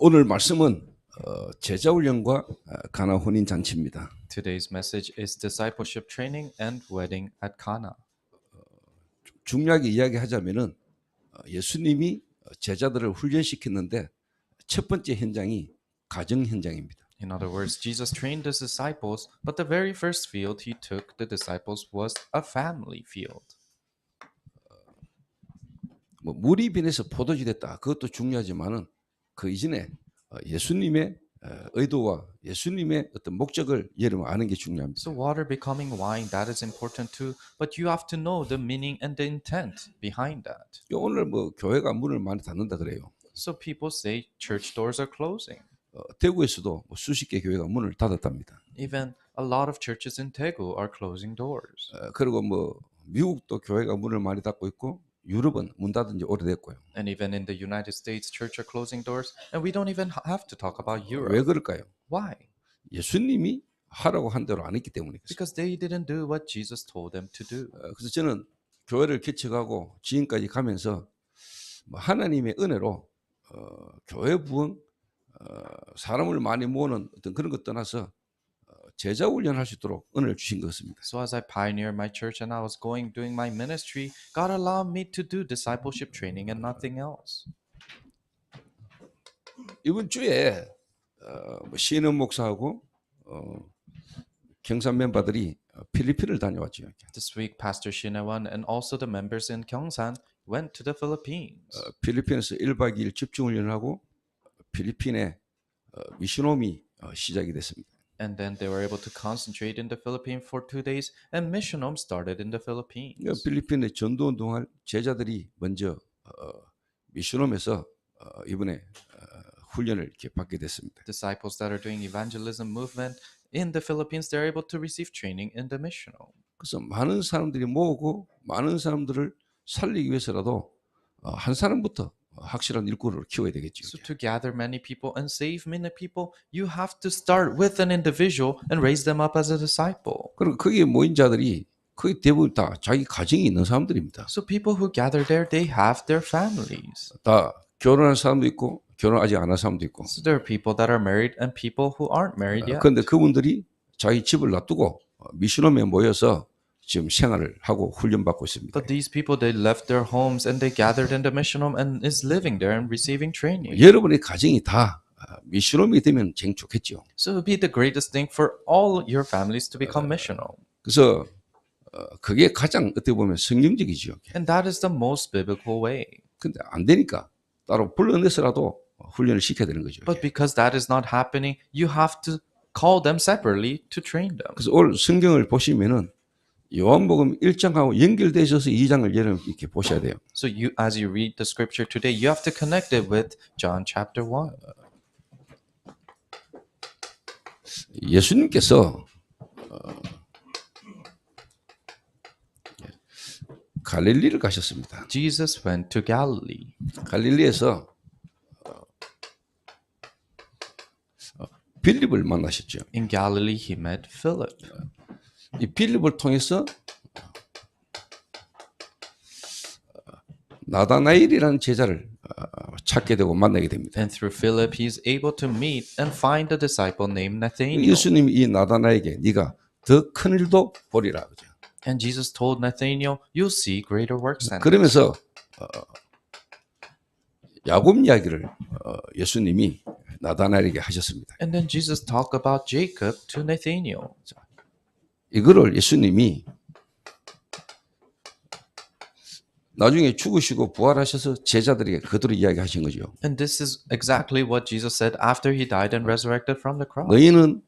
오늘 말씀은 제자 훈련과 가나 혼인 잔치입니다. Today's message is discipleship training and wedding at Cana. 중요하게 이야기하자면은 예수님이 제자들을 훈련시켰는데 첫 번째 현장이 가정 현장입니다. In other words, Jesus trained his disciples, but the very first field he took the disciples was a family field. 뭐 물이 변해서 포도주 됐다. 그것도 중요하지만은 그 이전에 예수님의 의도와 예수님의 어떤 목적을 여러분 아는 게 중요합니다. So water becoming wine, that is important too, but you have to know the meaning and the intent behind that. 오늘 뭐 교회가 문을 많이 닫는다 그래요. So people say church doors are closing. 대구에서도 수십 개 교회가 문을 닫았답니다. Even a lot of churches in Daegu are closing doors. 그리고 뭐 미국도 교회가 문을 많이 닫고 있고 유럽은 문 닫은 지 오래됐고요. And even in the United States, church are closing doors, and we don't even have to talk about 왜 Europe. 그럴까요? Why? 예수님이 하라고 한 대로 안 했기 때문에 그렇습니다. Because they didn't do what Jesus told them to do. 그래서 저는 교회를 개척하고 지금까지 가면서 하나님의 은혜로 교회 부흥, 사람을 많이 모으는 어떤 그런 것 떠나서 제자 훈련할 수 있도록 은혜를 주신 것 같습니다. So as I pioneered my church and I was doing my ministry, God allowed me to do discipleship training and nothing else. 이번 주에 신은 목사하고 경산 멤버들이 필리핀을 다녀왔죠. This week, Pastor Shinawan and also the members in Gyeongsan went to the Philippines. 필리핀에서 1박 2일 집중훈련을 하고 필리핀에 미션홈이 시작이 됐습니다. And then they were able to concentrate in the Philippines for 2 days, and Mission Home started in the Philippines. 필리핀에 전도 운동할 제자들이 먼저 미션홈에서 이번에 훈련을 이렇게 받게 됐습니다. Disciples that are doing evangelism movement in the Philippines, they're able to receive training in the Mission Home. 그래서 많은 사람들이 모으고 많은 사람들을 살리기 위해서라도 한 사람부터 확실한 일꾼을 키워야 되겠죠. So to gather many people and save many people, you have to start with an individual and raise them up as a disciple. 그리고 거기에 모인 자들이 거의 대부분 다 자기 가정이 있는 사람들입니다. So people who gather there, they have their families. 다 결혼한 사람도 있고 결혼 아직 안 한 사람도 있고. So there are people that are married and people who aren't married yet. 그런데 그분들이 자기 집을 놔두고 미션홈에 모여서 지금 생활을 하고 훈련받고 있습니다. But these people, they left their homes and they gathered in the mission home and is living there and receiving training. 여러분의 가정이 다 미션홈이 되면 제일 좋겠죠. So it would be the greatest thing for all your families to become missional. 그래서 그게 가장 어떻게 보면 성경적이죠. And that is the most biblical way. 근데 안 되니까 따로 불러내서라도 훈련을 시켜야 되는 거죠. But because that is not happening, you have to call them separately to train them. 그래서 오늘 성경을 보시면은 요한복음 1장하고 연결되어 있어서 2장을 여러분 이렇게 보셔야 돼요. So you, as you read the scripture today, you have to connect it with John chapter 1. 예수님께서 갈릴리를 가셨습니다. Jesus went to Galilee. 갈릴리에서 빌립을 만나셨죠. In Galilee, he met Philip. 이 빌립을 통해서 나다나엘이라는 제자를 찾게 되고 만나게 됩니다. And through Philip, he is able to meet and find a disciple named Nathanael. 예수님이 이 나다나엘에게 네가 더 큰 일도 보리라. 그죠? And Jesus told Nathanael, you'll see greater works than this. 그러면서 야곱 이야기를 예수님이 나다나엘에게 하셨습니다. And then Jesus talked about Jacob to Nathanael. 이거를 예수님이 나중에 죽으시고 부활하셔서 제자들에게 그대로 이야기하신 거죠. And this is exactly what Jesus said after he died and resurrected from the cross. 너희는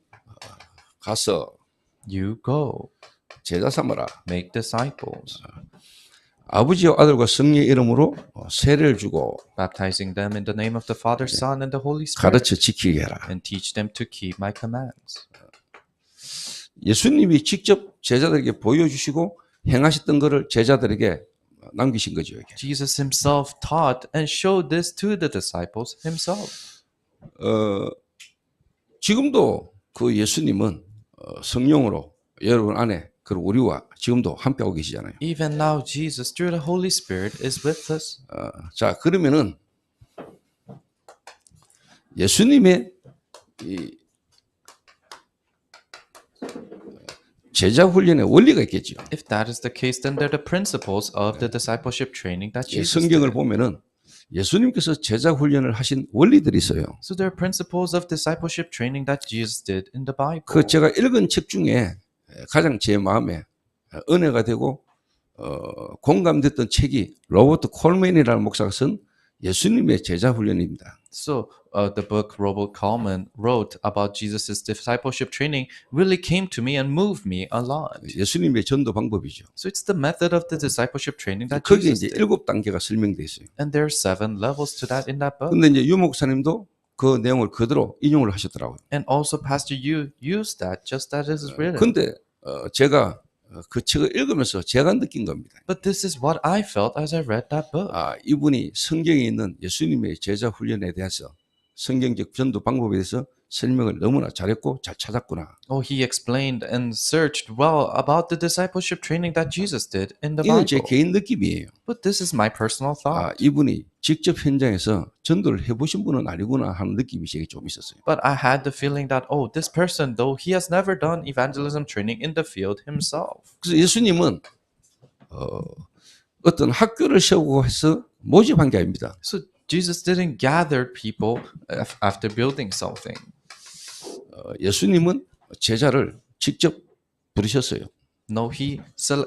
가서 You go, 제자 삼아라. make disciples, 아버지와 아들과 성령의 이름으로 세례를 주고 baptizing them in the name of the Father, Son, and the Holy Spirit, 가르쳐 지키게 해라. and teach them to keep my commands. 예수님이 직접 제자들에게 보여주시고 행하셨던 것을 제자들에게 남기신 거죠. 이게. Jesus himself taught and showed this to the disciples himself. 지금도 그 예수님은 성령으로 여러분 안에 그리고 우리와 지금도 함께하고 계시잖아요. Even now, Jesus, through the Holy Spirit, is with us. 자, 그러면은 예수님의 이 제자 훈련의 원리가 있겠죠. If that is the case, then they're the principles of the discipleship training that 예, Jesus 성경을 did. 보면은 예수님께서 제자 훈련을 하신 원리들이 있어요. So there are principles of discipleship training that Jesus did in the Bible. 그 제가 읽은 책 중에 가장 제 마음에 은혜가 되고 공감됐던 책이 로버트 콜맨이라는 목사가 쓴 예수님의 제자 훈련입니다. So the book Robert Coleman wrote about Jesus' discipleship training really came to me and moved me a lot. 예수님의 전도 방법이죠. So it's the method of the discipleship training that 거기에 Jesus 이제 did. 7단계가 설명되어 있어요. And there are 7 levels to that in that book. 근데 이제 유 목사님도 그 내용을 그대로 인용을 하셨더라고요. And also Pastor Yu used that just as it is written. 근데 제가 그 책을 읽으면서 제가 느낀 겁니다. But this is what I felt as I read that book. 이분이 성경에 있는 예수님의 제자 훈련에 대해서 성경적 전도 방법에 대해서 설명을 너무나 잘했고 잘 찾았구나. Oh, he explained and searched well about the discipleship training that Jesus did in the 이건 제 Bible. 개인 느낌이에요. But this is my personal thought. 이분이 직접 현장에서 전도를 해보신 분은 아니구나 하는 느낌이 제게 좀 있었어요. But I had the feeling that, oh, this person, though he has never done evangelism training in the field himself. 그래서 예수님은 어떤 학교를 세우고 해서 모집한 게 아닙니다. So Jesus didn't gather people after building something. 예수님은 제자를 직접 부르셨어요. No, he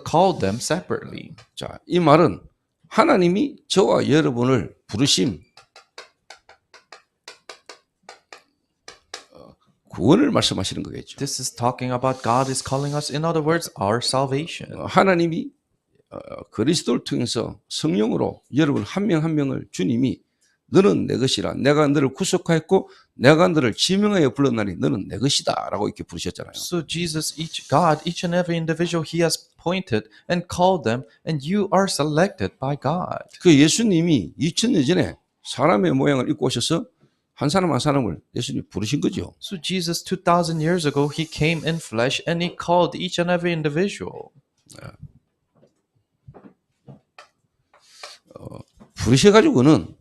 called them separately. 자, 이 말은 하나님이 저와 여러분을 부르심, 구원을 말씀하시는 거겠죠. This is talking about God is calling us, in other words, our salvation. 하나님이 그리스도를 통해서 성령으로 여러분 한 명 한 명을 주님이 너는 내 것이라 내가 너를 구속하였고 내가 너를 지명하여 불렀나니 너는 내 것이다 라고 이렇게 부르셨잖아요. So Jesus, God, each and every individual he has appointed and called them, and you are selected by God. 그 예수님이 2000년 전에 사람의 모양을 입고 오셔서 한 사람 한 사람을 예수님이 부르신 거죠. So Jesus 2000 years ago he came in flesh and he called each and every individual. 부르셔가지고는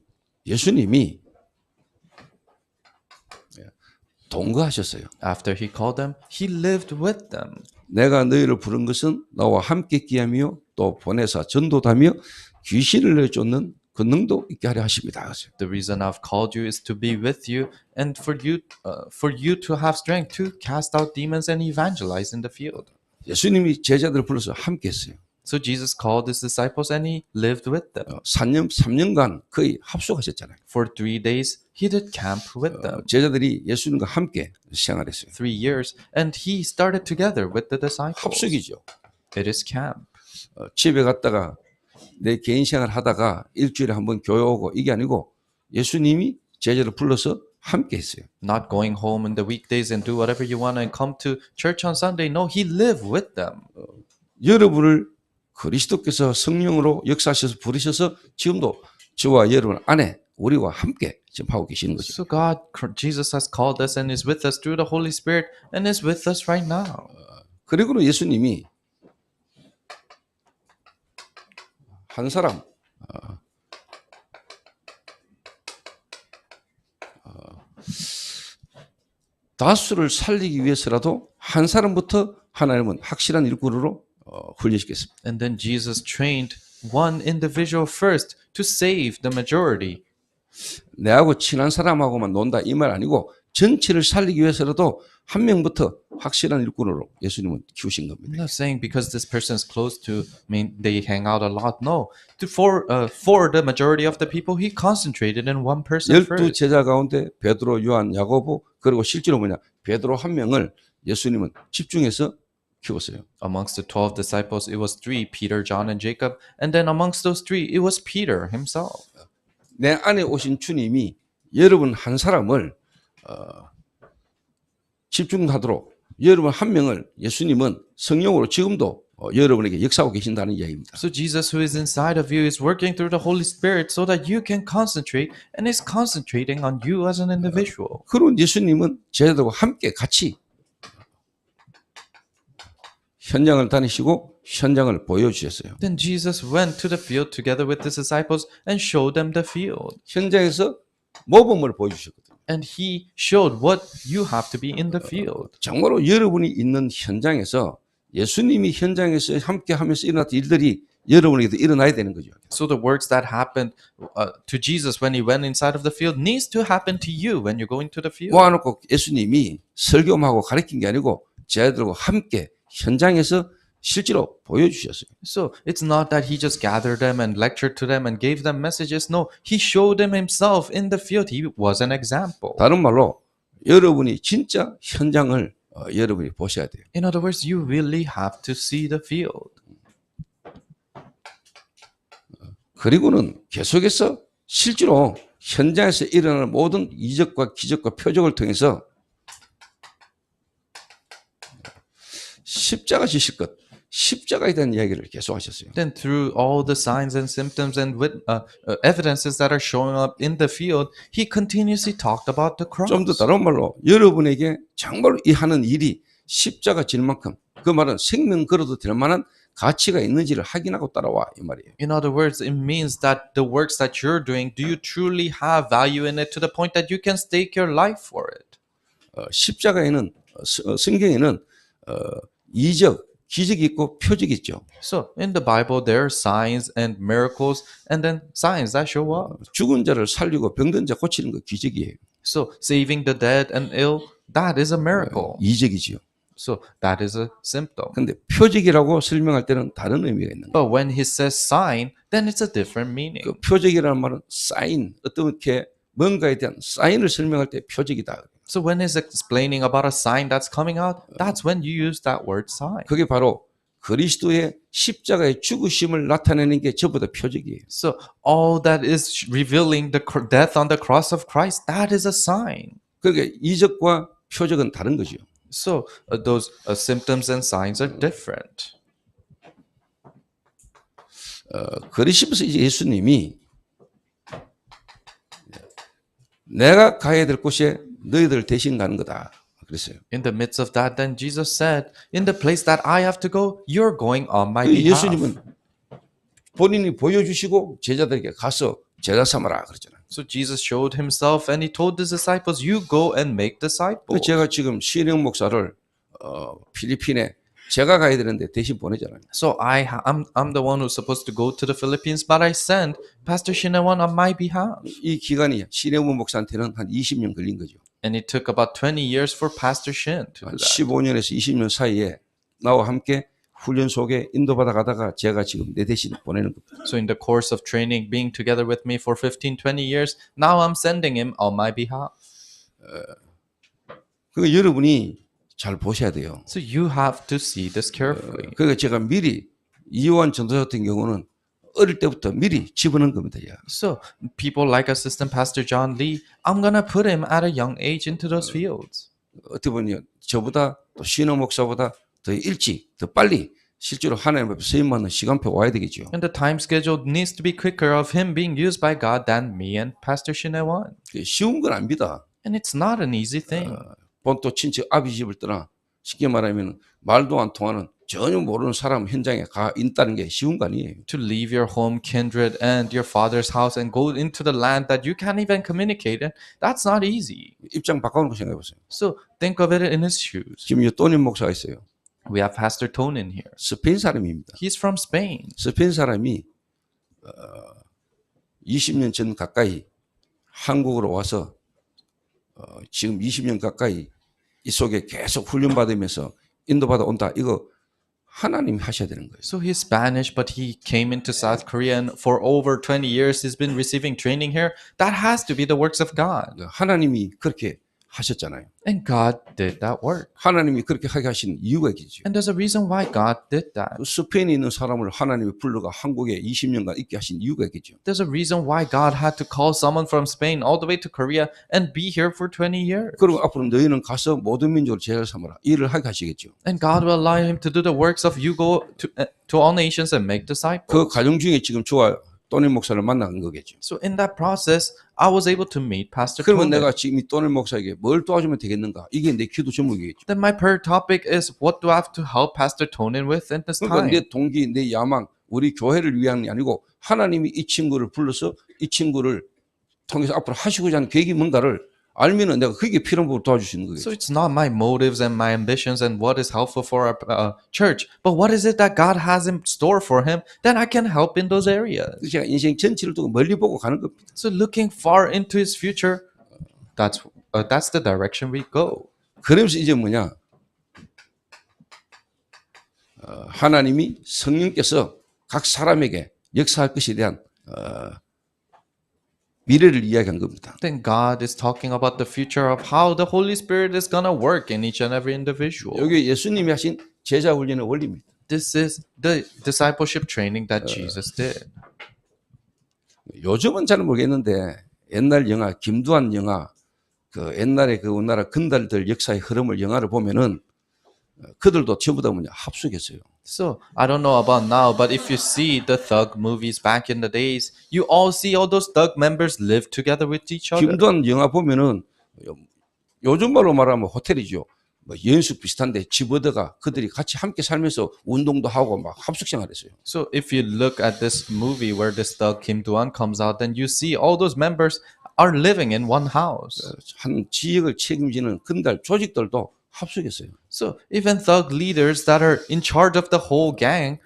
예수님이 동거하셨어요. After he called them, he lived with them. 내가 너희를 부른 것은 나와 함께 있게 하며 또 보내사 전도하며 귀신을 내쫓는 권능도 있게 하려 하십니다. The reason I've called you is to be with you and for you to have strength to cast out demons and evangelize in the field. 예수님이 제자들을 불러서 함께 했어요. So Jesus called his disciples and he lived with them. 3년간 거의 합숙하셨잖아요. For 3 days he did camp with them. 제자들이 예수님과 함께 생활했어요. 3 years and he started together with the disciples. 합숙이죠. It is camp. 집에 갔다가 내 개인 생활 하다가 일주일에 한 번 교회 오고 이게 아니고 예수님이 제자를 불러서 함께 했어요. Not going home in the weekdays and do whatever you want and come to church on Sunday. No, he lived with them. 여러분을 그리스도께서 성령으로 역사하셔서 부르셔서 지금도 저와 여러분 안에 우리와 함께 지금 하고 계시는 거죠. So Jesus has called us and is with us through the Holy Spirit and is with us right now. 그리고 예수님이 한 사람 다수를 살리기 위해서라도 한 사람부터 하나님은 확실한 일꾼으로 훈련시켰습니다. And then Jesus trained one individual first to save the majority. 내하고 친한 사람하고만 논다 이 말 아니고 전체를 살리기 위해서라도 한 명부터 확실한 일꾼으로 예수님은 키우신 I'm 겁니다. not saying because this person is close to me, they hang out a lot. No, for the majority of the people, he concentrated in one person 12 first. 제자 가운데 베드로, 요한, 야고보 그리고 실제로 베드로 한 명을 예수님은 집중해서 키웠어요. Amongst the 12 disciples, it was 3, Peter, John, and Jacob. And then amongst those 3, it was Peter himself. 내 안에 오신 주님이 여러분 한 사람을 집중하도록 여러분 한 명을 예수님은 성령으로 지금도 여러분에게 역사하고 계신다는 이야기입니다. So Jesus who is inside of you is working through the Holy Spirit so that you can concentrate and is concentrating on you as an individual. 그런 예수님은 제자들과 함께 같이 현장을 다니시고 현장을 보여주셨어요. Then Jesus went to the field together with his disciples and showed them the field. 현장에서 모범을 보여주셨거든요. And he showed what you have to be in the field. 정말로 여러분이 있는 현장에서 예수님이 현장에서 함께 하면서 일어났던 일들이 여러분에게도 일어나야 되는 거죠. So the works that happened to Jesus when he went inside of the field needs to happen to you when you're going to the field. 모아놓고 예수님이 설교하고 가르친 게 아니고 제자들과 함께 현장에서 실제로 보여주셨어요. So it's not that he just gathered them and lectured to them and gave them messages. No, he showed them himself in the field. He was an example. 다른 말로 여러분이 진짜 현장을 여러분이 보셔야 돼요. In other words, you really have to see the field. 그리고는 계속해서 실제로 현장에서 일어나는 모든 이적과 기적과 표적을 통해서 십자가 지실 것, 십자가에 대한 이야기를 계속 하셨어요. Then through all the signs and symptoms and evidences that are showing up in the field, he continuously talked about the cross. 좀 더 다른 말로 여러분에게 정말로 이 하는 일이 십자가 질 만큼 그 말은 생명 걸어도 될 만한 가치가 있는지를 확인하고 따라와 이 말이에요. In other words, it means that the works that you're doing, do you truly have value in it to the point that you can stake your life for it? 십자가에는 성경에는 이적, 기적이 있고 표적이 있죠. So in the Bible, there are signs and miracles, and then signs that show up. 죽은 자를 살리고 병든 자 고치는 거 기적이에요. So saving the dead and ill, that is a miracle. 이적이지요. So that is a symptom. 근데 표적이라고 설명할 때는 다른 의미가 있는 거예요. But when he says sign, then it's a different meaning. 그 표적이라는 말은 사인, 어떻게 뭔가에 대한 사인을 설명할 때 표적이다. So when he's explaining about a sign that's coming out, that's when you use that word sign. 그게 바로 그리스도의 십자가의 죽으심을 나타내는 게 전부 다 표적이에요. So all that is revealing the death on the cross of Christ, that is a sign. 그러니까 이적과 표적은 다른 거죠. So those symptoms and signs are different. 그리시면서 이제 예수님이 내가 가야 될 곳에 너희들 대신 가는 거다. 그랬어요. In the midst of that, then Jesus said, in the place that I have to go, you're going on my behalf. 예수님은 본인이 보여주시고 제자들에게 가서 제자 삼아라 그랬잖아요. So Jesus showed himself and he told his disciples, you go and make disciples. 제가 지금 신영 목사를 필리핀에 제가 가야 되는데 대신 보내잖아요. So I'm the one who's supposed to go to the Philippines, but I send Pastor Shinewan on my behalf. 이 기간이 신영 목사한테는 한 20년 걸린 거죠. And it took about 20 years for Pastor Shin to do that. 15년에서 20년 사이에 나와 함께 훈련 속에 인도받아 가다가 제가 지금 내 대신 보내는 겁니다. So in the course of training, being together with me for 15, 20 years, now I'm sending him on my behalf. 그러니까 여러분이 잘 보셔야 돼요. So you have to see this carefully. 그러니까 제가 미리 이요한 전도사 같은 경우는 어릴 때부터 미리 집어넣은 겁니다. 야. So people like Assistant Pastor John Lee, I'm gonna put him at a young age into those fields. 어떻게 보면 저보다 또 신호 목사보다 더 일찍, 더 빨리 실제로 하나님 앞에 서임 받는 시간표 와야 되겠죠. And the time schedule needs to be quicker of him being used by God than me and Pastor Shinewan. 쉬운 건 아닙니다. And it's not an easy thing. 본토 친척 아비 집을 떠나 쉽게 말하면 말도 안 통하는 전혀 모르는 사람 현장에 가 있다는 게 쉬운 거 아니에요. To leave your home, kindred, and your father's house and go into the land that you can't even communicate in, that's not easy. 입장 바꿔놓고 생각해 보세요. So think of it in his shoes. 지금 이 또님 목사가 있어요. We have Pastor Tonin here. 스페인 사람입니다. He's from Spain. 스페인 사람이 20년 전 가까이 한국으로 와서 지금 20년 가까이 이 속에 계속 훈련받으면서 인도받아 온다. 이거 하나님이 하셔야 되는 거예요. So he's Spanish, but he came into South Korea, and for over 20 years he's been receiving training here. That has to be the works of God. 하나님이 그렇게 하셨잖아요. And God did that work. 하나님이 그렇게 하게 하신 이유가 있겠죠. And there's a reason why God did that. 스페인에 있는 사람을 하나님이 불러가 한국에 20년간 있게 하신 이유가 있겠죠. There's a reason why God had to call someone from Spain all the way to Korea and be here for 20 years. 그리고 앞으로 너희는 가서 모든 민족을 제자를 삼아라. 일을 하게 하시겠죠. And God will allow him to do the works of you go to all nations and make disciples. 그 과정 중에 지금 저와 또님 목사를 만난 거겠죠. So in that process, I was able to meet Pastor 그러면 Tonin. 내가 지금 이 또님 목사에게 뭘 도와주면 되겠는가? 이게 내 기도 제목이겠죠. Then my prayer topic is, what do I have to help Pastor Tonin with in this 그러니까 time? 내 동기, 내 야망, 우리 교회를 위한 게 아니고 하나님이 이 친구를 불러서 이 친구를 통해서 앞으로 하시고자 하는 계획이 뭔가를 알면은 내가 그게 필요한 부분 도와줄 수 있는 So 거겠죠. it's not my motives and my ambitions and what is helpful for our church, but what is it that God has in store for him, then I can help in those areas. 그래서 제가 인생 전체를 두고 멀리 보고 가는 겁니다. So looking far into his future, that's the direction we go. 그러면서 이제 뭐냐? 하나님이 성령께서 각 사람에게 역사할 것에 대한 미래를 이야기한 겁니다. Then God is talking about the future of how the Holy Spirit is going to work in each and every individual. 여기 예수님이 하신 제자 훈련의 원리입니다. This is the discipleship training that Jesus did. 요즘은 잘 모르겠는데 옛날 영화 김두한 영화 그 옛날에 그 우리나라 건달들 역사의 흐름을 영화를 보면은 그들도 전부 다 뭐냐 합숙했어요. So I don't know about now, but if you see the thug movies back in the days, you all see all those thug members live together with each other. 김두한 영화 보면은 요즘 말로 말하면 호텔이죠. 뭐 연숙 비슷한데 집 얻어가 그들이 같이 함께 살면서 운동도 하고 막 합숙 생활했어요. So if you look at this movie where this thug Kim Do-an comes out, then you see all those members are living in one house. 한 지역을 책임지는 건달 조직들도 합숙했어요. So even thug leaders that are in charge of the whole gang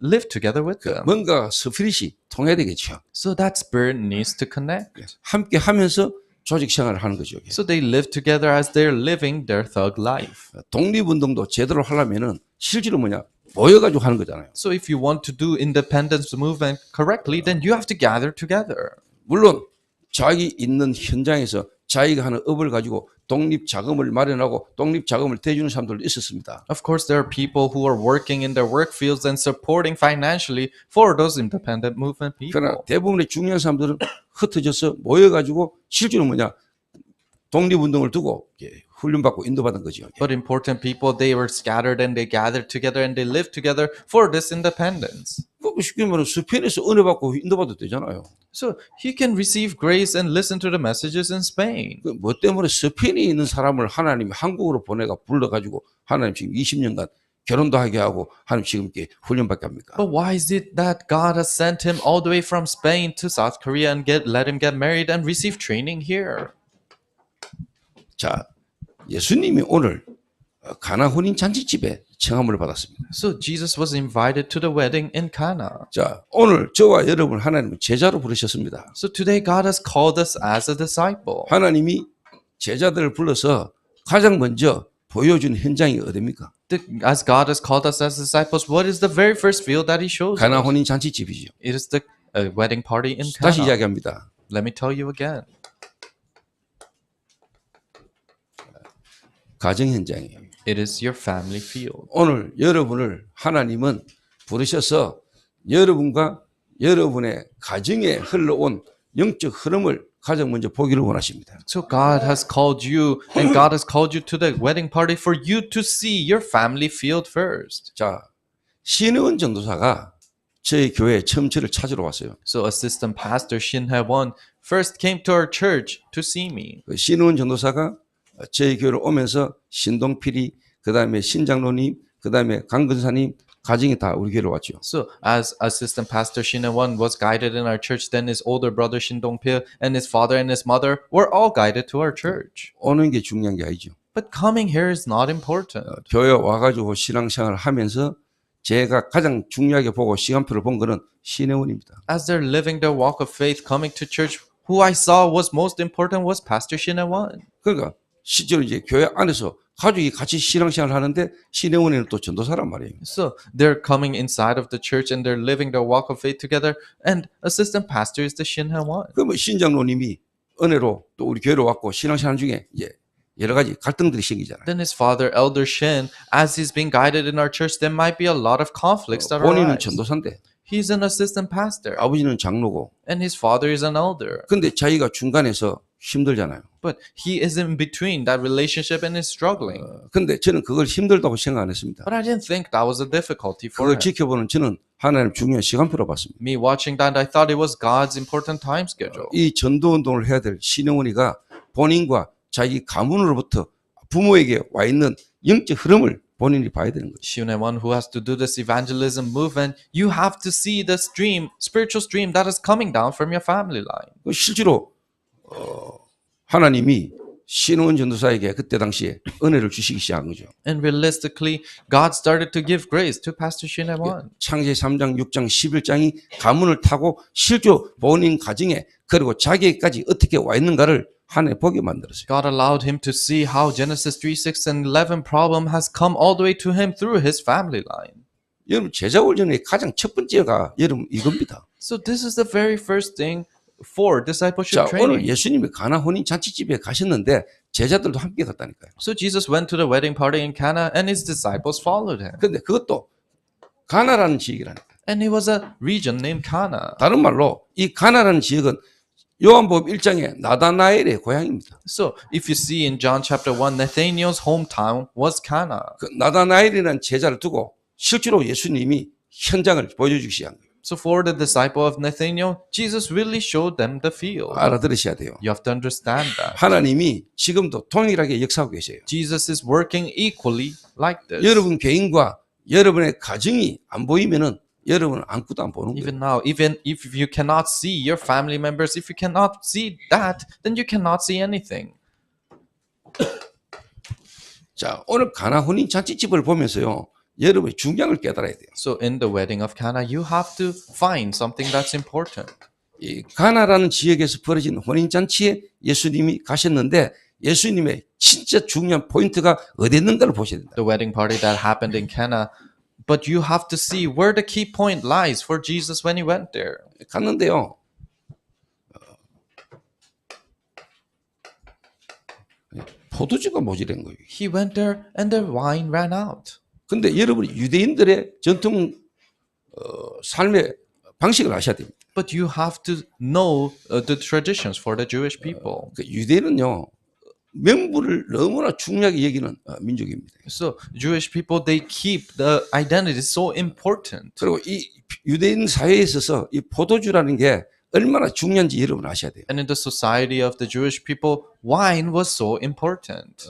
live together with them. 뭔가 스피릿이 통해야 되겠죠. So that spirit needs to connect. 함께 하면서 조직 생활을 하는 거죠. So they live together as they're living their thug life. 독립운동도 제대로 하려면은 실제로 뭐냐 모여가지고 하는 거잖아요. So if you want to do independence movement correctly, then you have to gather together. 물론 자기 있는 현장에서 자기가 하는 업을 가지고 독립 자금을 마련하고 독립 자금을 대주는 사람들도 있었습니다. Of course, there are people who are working in their work fields and supporting financially for those independent movement 그러나 people. 대부분의 중요한 사람들은 흩어져서 모여가지고 실제로 뭐냐 독립운동을 두고 훈련받고 인도받은 거죠. But important people, they were scattered and they gathered together and they lived together for this independence. 쉽게 말하면 스페인에서 은혜 받고 인도받아도 되잖아요. So he can receive grace and listen to the messages in Spain. 뭐 때문에 스페인에 있는 사람을 하나님이 한국으로 보내가 불러가지고 하나님 지금 20년간 결혼도 하게 하고 하나님 지금 이렇게 훈련받게 합니까? But why is it that God has sent him all the way from Spain to South Korea and let him get married and receive training here? 자, 예수님이 오늘 가나 혼인 잔치집에 청함을 받았습니다. So Jesus was invited to the wedding in Cana. 자, 오늘 저와 여러분 하나님은 제자로 부르셨습니다. So today God has called us as a disciple. 하나님이 제자들을 불러서 가장 먼저 보여준 현장이 어디입니까? As God has called us as disciples, what is the very first field that He shows 가나 us? 혼인 잔치집이죠. It is the wedding party in 다시 Cana. 이야기합니다. Let me tell you again. 가정 현장이에요. It is your family field. 오늘 여러분을 하나님은 부르셔서 여러분과 여러분의 가정에 흘러온 영적 흐름을 가장 먼저 보기를 원하십니다. So God has called you and God has called you to the wedding party for you to see your family field first. 자, 신혜원 전도사가 저희 교회에 처음 저를 찾으러 왔어요. So assistant pastor Shin Hae-won first came to our church to see me. 그 신혜원 전도사가 저희 교회로 오면서 신동필이 그다음에 신장로님 그다음에 강근사님 가정이 다 우리 교회로 왔죠. So as assistant pastor Shin Hae-won was guided in our church, then his older brother Shin Dong-pil and his father and his mother were all guided to our church. 오는 게 중요한 게 아니죠. But coming here is not important. 교회 와가지고 신앙생활을 하면서 제가 가장 중요하게 보고 시간표를 본 거는 신혜원입니다. As they're living their walk of faith, coming to church, who I saw was most important was Pastor Shin Hae-won. 그러니까 실제로 이제 교회 안에서 가족이 같이 신앙생활을 하는데 신혜원에는 또 전도사란 말이에요. So they're coming inside of the church and they're living their walk of faith together. And assistant pastor is the Shin Hae-won. 그러면 신장로님이 은혜로 또 우리 교회로 왔고 신앙생활 중에 이제 여러 가지 갈등들이 생기잖아요. Then his father, Elder Shin, as he's being guided in our church, there might be a lot of conflicts that 본인은 arise. 전도사인데 He's an assistant pastor 아버지는 장로고 and his father is an elder. 근데 자기가 중간에서 힘들잖아요. But he is in between that relationship and is struggling. 근데 저는 그걸 힘들다고 생각 안 했습니다. But I didn't think that was a difficulty for 그걸 him. 지켜보는 저는 하나님 중요한 시간표로 봤습니다. Me watching that, I thought it was God's important time schedule. 이 전도운동을 해야 될 신영원이가 본인과 자기 가문으로부터 부모에게 와 있는 영적 흐름을 본인이 봐야 되는 거죠. Shin Hae-won, who has to do this evangelism movement, you have to see the stream, spiritual stream that is coming down from your family line. 실제로 하나님이 신원 전도사에게 그때 당시에 은혜를 주시기 시작한 거죠. And realistically, God started to give grace to Pastor Shinewon. 창세 3장, 6장, 11장이 가문을 타고 실제로 본인 가정에 그리고 자기에게까지 어떻게 와 있는가를 하나님 보게 만들었어요. God allowed him to see how Genesis 3, 6, and 11 problem has come all the way to him through his family line. 여러분 제자 훈련의 가장 첫 번째가 여러분 이겁니다. So this is the very first thing for discipleship 자, 오늘 training. 예수님이 가나 혼인 잔치집에 가셨는데 제자들도 함께 갔다니까요. So Jesus went to the wedding party in Cana and his disciples followed him. 근데 그것도 가나라는 지역이라니까. And it was a region named Cana. 다른 말로 이 가나라는 지역은 요한복음 1장의 나다나엘의 고향입니다. So if you see in John chapter 1, Nathanael's hometown was Cana. 그 나다나엘이라는 제자를 두고 실제로 예수님이 현장을 보여주기 시작한 거예요. So for the disciple of Nathanael, Jesus really showed them the field. 알아들으셔야 돼요. You have to understand that. 하나님이 지금도 동일하게 역사하고 계세요. Jesus is working equally like this. 여러분 개인과 여러분의 가정이 안 보이면은 여러분은 아무것도 안 보는 거예요. Even now, even if you cannot see your family members, if you cannot see that, then you cannot see anything. 자, 오늘 가나 혼인 잔치집을 보면서요. 여러분이 중요한 걸 깨달아야 돼요. So in the wedding of Cana, you have to find something that's important. 이 가나라는 지역에서 벌어진 혼인 잔치에 예수님이 가셨는데 예수님의 진짜 중요한 포인트가 어디 있는가를 보셔야 된다. The wedding party that happened in Cana, but you have to see where the key point lies for Jesus when he went there. 갔는데요. 포도주가 모자란 거예요. He went there and the wine ran out. 근데 여러분이 유대인들의 전통 삶의 방식을 아셔야 됩니다. But you have to know the traditions for the Jewish people. 그 유대인은요. 명분을 너무나 중요하게 여기는 민족입니다. So Jewish people, they keep the identity so important. 그리고 이 유대인 사회에 있어서 이 포도주라는 게 얼마나 중요한지 여러분 아셔야 돼요. And in the society of the Jewish people, wine was so important.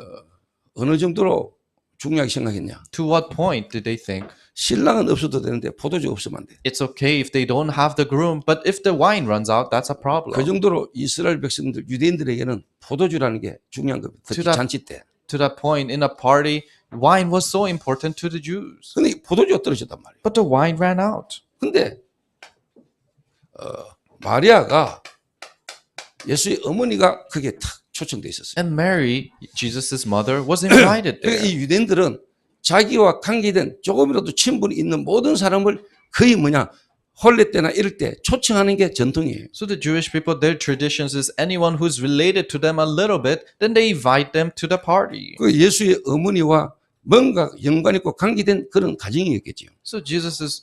어느 정도로 중요하게 생각했냐? To what point did they think? 신랑은 없어도 되는데 포도주가 없으면 안 돼. It's okay if they don't have the groom, but if the wine runs out, that's a 그 problem. 정도로 이스라엘 백성들 유대인들에게는 포도주라는 게 중요한 겁니다. 특히 To that- 잔치 때. To that point, in a party, wine was so important to the Jews. 근데 포도주가 떨어졌단 말이에요. But the wine ran out. 근데 마리아가 예수의 어머니가 그게 탁 초청돼 있었어요. And Mary, Jesus' mother, was invited 그러니까 there. 이 유대인들은 자기와 관계된 조금이라도 친분이 있는 모든 사람을 거의 혼례 때나 이럴 때 초청하는 게 전통이에요. So the Jewish people, their traditions is anyone who's related to them a little bit, then they invite them to the party. 그 예수의 어머니와 뭔가 연관 있고 관계된 그런 가정이었겠죠. So Jesus's,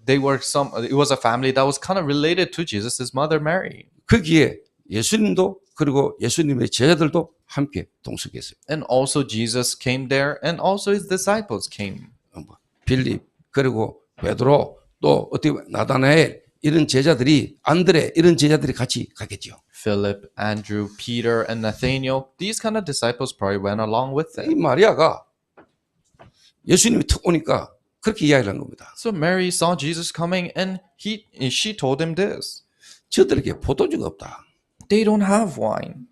it was a family that was kind of related to Jesus's mother Mary. 거기에 예수님도 그리고 예수님의 제자들도 함께 동석했어요. And also Jesus came there, and also his disciples came. 빌립 그리고 베드로 또 어떻게 나다나엘 이런 제자들이 안드레 이런 제자들이 같이 갔겠죠. Philip, Andrew, Peter, and Nathaniel, these kind of disciples probably went along with 이 them. 마리아가 예수님이 탁 오니까 그렇게 이야기를 한 겁니다. So Mary saw Jesus coming, and she told him this. 저들에게 포도주가 없다. They don't have wine.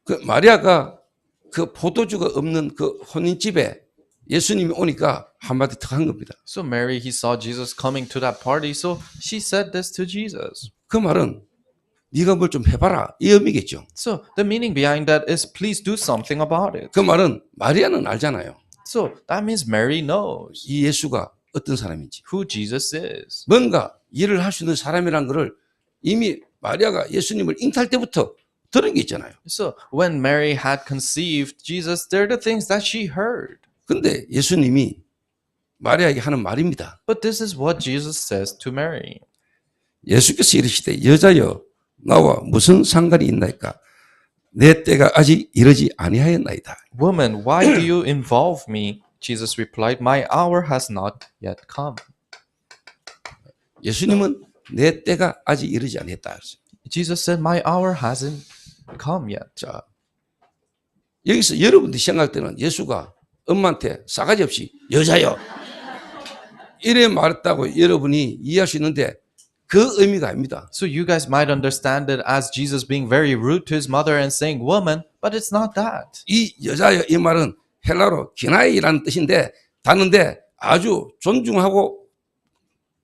그 마리아가 그 포도주가 없는 그 혼인집에 예수님이 오니까 한마디 탁 한 겁니다. So Mary, he saw Jesus coming to that party, so she said this to Jesus. 그 말은 네가 뭘 좀 해봐라 이 의미겠죠. So the meaning behind that is please do something about it. 그 말은 마리아는 알잖아요. So that means Mary knows 이 예수가 어떤 사람인지. who Jesus is. 뭔가 일을 할 수 있는 사람이란 거를 이미 마리아가 예수님을 잉태할 때부터 들은 게 있잖아요. So when Mary had conceived Jesus, they're the things that she heard. 근데 예수님이 마리아에게 하는 말입니다. But this is what Jesus says to Mary. 예수께서 이르시되 여자여 나와 무슨 상관이 있나이까 내 때가 아직 이르지 아니하였나이다. Woman, why do you involve me? Jesus replied, My hour has not yet come. 예수님은 내 때가 아직 이르지 아니했다. Jesus said, My hour hasn't come yet. 자, 여기서 여러분들이 생각할 때는 예수가 엄마한테 싸가지 없이 여자여 이래 말했다고 여러분이 이해할 수 있는데 그 의미가 아닙니다. So you guys might understand it as Jesus being very rude to his mother and saying woman, but it's not that. 이 여자여 이 말은 헬라로 기나이라는 뜻인데 다른데 아주 존중하고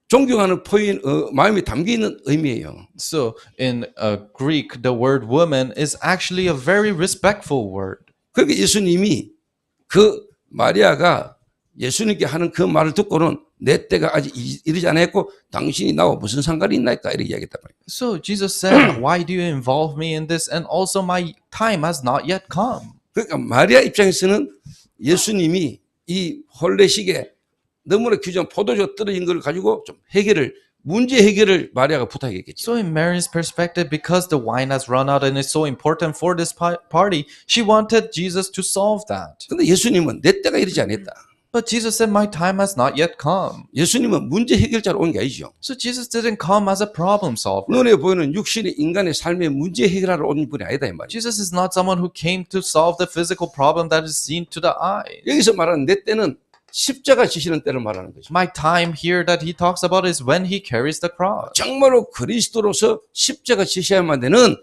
존경하는 표현 마음이 담겨 있는 의미예요. So in Greek, the word woman is actually a very respectful word. 그러니까 예수님이 그 마리아가 예수님께 하는 그 말을 듣고는 내 때가 아직 이르지 않았고 당신이 나와 무슨 상관이 있나이까 이렇게 이야기했단 말이에요. So Jesus said, why do you involve me in this? And also my time has not yet come. 그러니까 마리아 입장에서는 예수님이 이 혼례식에 너무나 귀중한 포도주가 떨어진 걸 가지고 좀 문제 해결을 마리아가 부탁했겠죠. So in Mary's perspective, because the wine has run out and it's so important for this party, she wanted Jesus to solve that. 근데 예수님은 내 때가 이르지 않았다. But Jesus said, my time has not yet come. 예수님은 문제 해결자로 온 게 아니죠. So Jesus didn't come as a problem solver. 눈에 보이는 육신의 인간의 삶의 문제 해결하러 온 분이 아니다 이 말이에요. Jesus is not someone who came to solve the physical problem that is seen to the eye. 여기서 말하는 내 때는 십자가 지시는 때를 말하는 거죠. My time here that he talks about is when he carries the cross. 정말로 그리스도로서 십자가 지시야만 되는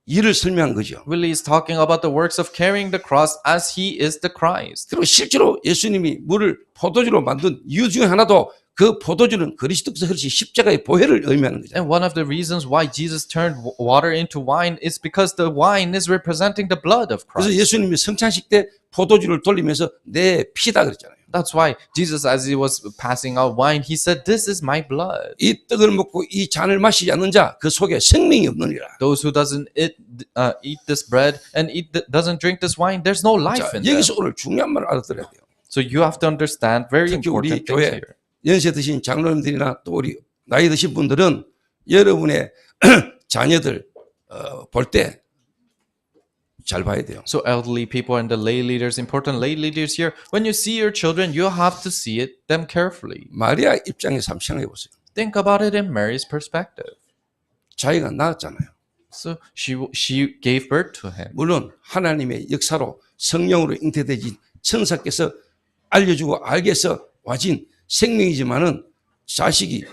일을 설명한 거죠. Really is talking about the works of carrying the cross as he is the Christ. 그리고 실제로 예수님이 물을 포도주로 만든 이유 중에 하나도 그 포도주는 그리스도께서 흐르신 십자가의 보혈을 의미하는 거죠. And one of the reasons why Jesus turned water into wine is because the wine is representing the blood of 그래서 Christ. 예수님이 성찬식 때 포도주를 돌리면서 내 피다 그랬잖아요. That's why Jesus, as he was passing out wine, he said, "This is my blood." 이 떡을 먹고 이 잔을 마시지 않는 자 그 속에 생명이 없느니라. Those who doesn't eat this bread and doesn't drink this wine, there's no life 자, in them. 여기서 오늘 중요한 말을 알아들어야 돼요. So you have to understand very 특히 우리 important things 교회 here. 연세 드신 장로님들이나 또 우리 나이 드신 분들은 여러분의 자녀들 볼 때 잘 봐야 돼요. So elderly people and the lay leaders, important lay leaders here, when you see your children, you have to see them carefully. 마리아 입장에서 한번 생각해 보세요. Think about it in Mary's perspective. 자기가 낳았잖아요. So she gave birth to him. 물론 하나님의 역사로 성령으로 잉태되진 천사께서 알려주고 알게 해서 와진 생명이지만은 자식이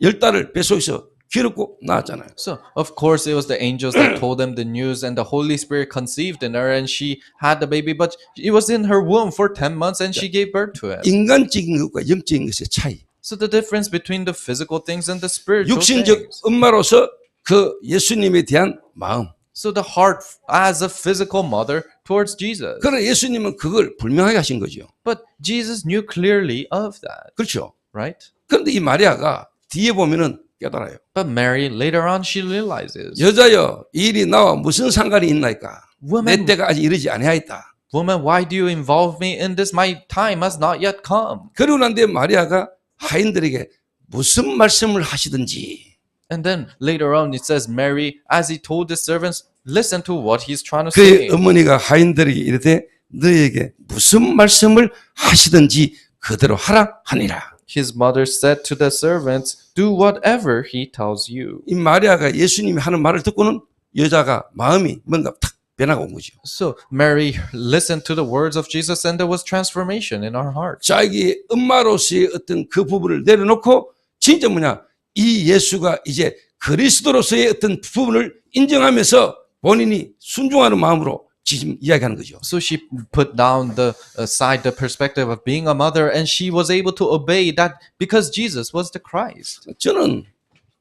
10달을 뱃속에서 괴롭고 낳았잖아요. So of course it was the angels that told them the news and the Holy Spirit conceived in her and she had the baby, but it was in her womb for 10 months and she gave birth to him. 인간적인 것과 영적인 것의 차이. So the difference between the physical things and the spiritual 육신적 things. 엄마로서 그 예수님에 대한 마음. So the heart as a physical mother towards Jesus. 그러나 예수님은 그걸 불명하게 하신 거죠. But Jesus knew clearly of that, 그렇죠. right? 그런데 이 마리아가 뒤에 보면은 깨달아요. But Mary, later on, she realizes, 여자여, 이 일이 나와 무슨 상관이 있나이까? 내 woman, 때가 아직 이르지 아니하였다. woman, why do you involve me in this? My time has not yet come. 그러고 난 뒤에 마리아가 하인들에게 무슨 말씀을 하시든지 And then later on, it says, Mary, as he told the servants, listen to what he's trying to 그의 say. 어머니가 하인들에게 이르되 너희에게 무슨 말씀을 하시든지 그대로 하라 하니라. His mother said to the servants, do whatever he tells you. 이 마리아가 예수님이 하는 말을 듣고는 여자가 마음이 뭔가 탁 변화가 온 거죠. So Mary listened to the words of Jesus and there was transformation in her heart. 자기 엄마로서의 어떤 그 부분을 내려놓고 진짜 뭐냐 이 예수가 이제 그리스도로서의 어떤 부분을 인정하면서 본인이 순종하는 마음으로 지금 이야기하는 거죠. So she put down the aside the perspective of being a mother and she was able to obey that because Jesus was the Christ. 저는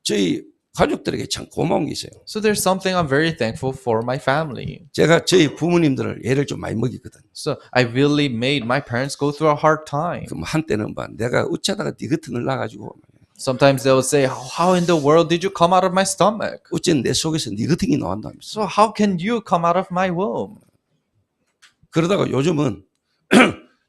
저희 가족들에게 참 고마운 게 있어요. So there's something I'm very thankful for my family. 제가 저희 부모님들을 애를 좀 많이 먹이거든. So I really made my parents go through a hard time. 그럼 한때는 봐 내가 어쩌다가 네 겉을 낳아가지고 Sometimes they will say, how in the world did you come out of my stomach? 어째 내 속에서 네 같은 게 나왔다면서. So how can you come out of my womb? 그러다가 요즘은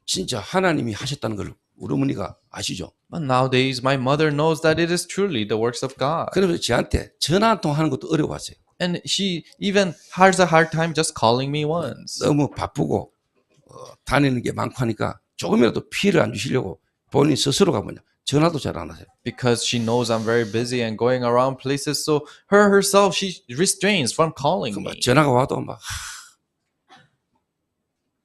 진짜 하나님이 하셨다는 걸 우리 어머니가 아시죠. But nowadays, my mother knows that it is truly the works of God. 그러면서 저한테 전화 한 통 하는 것도 어려워하세요. And she even has a hard time just calling me once. 너무 바쁘고 다니는 게 많고 하니까 조금이라도 피해를 안 주시려고 본인 스스로가 뭐냐 전화도 잘 안 하세요. Because she knows I'm very busy and going around places, so her herself, she restrains from calling 막 me. 전화가 와도 막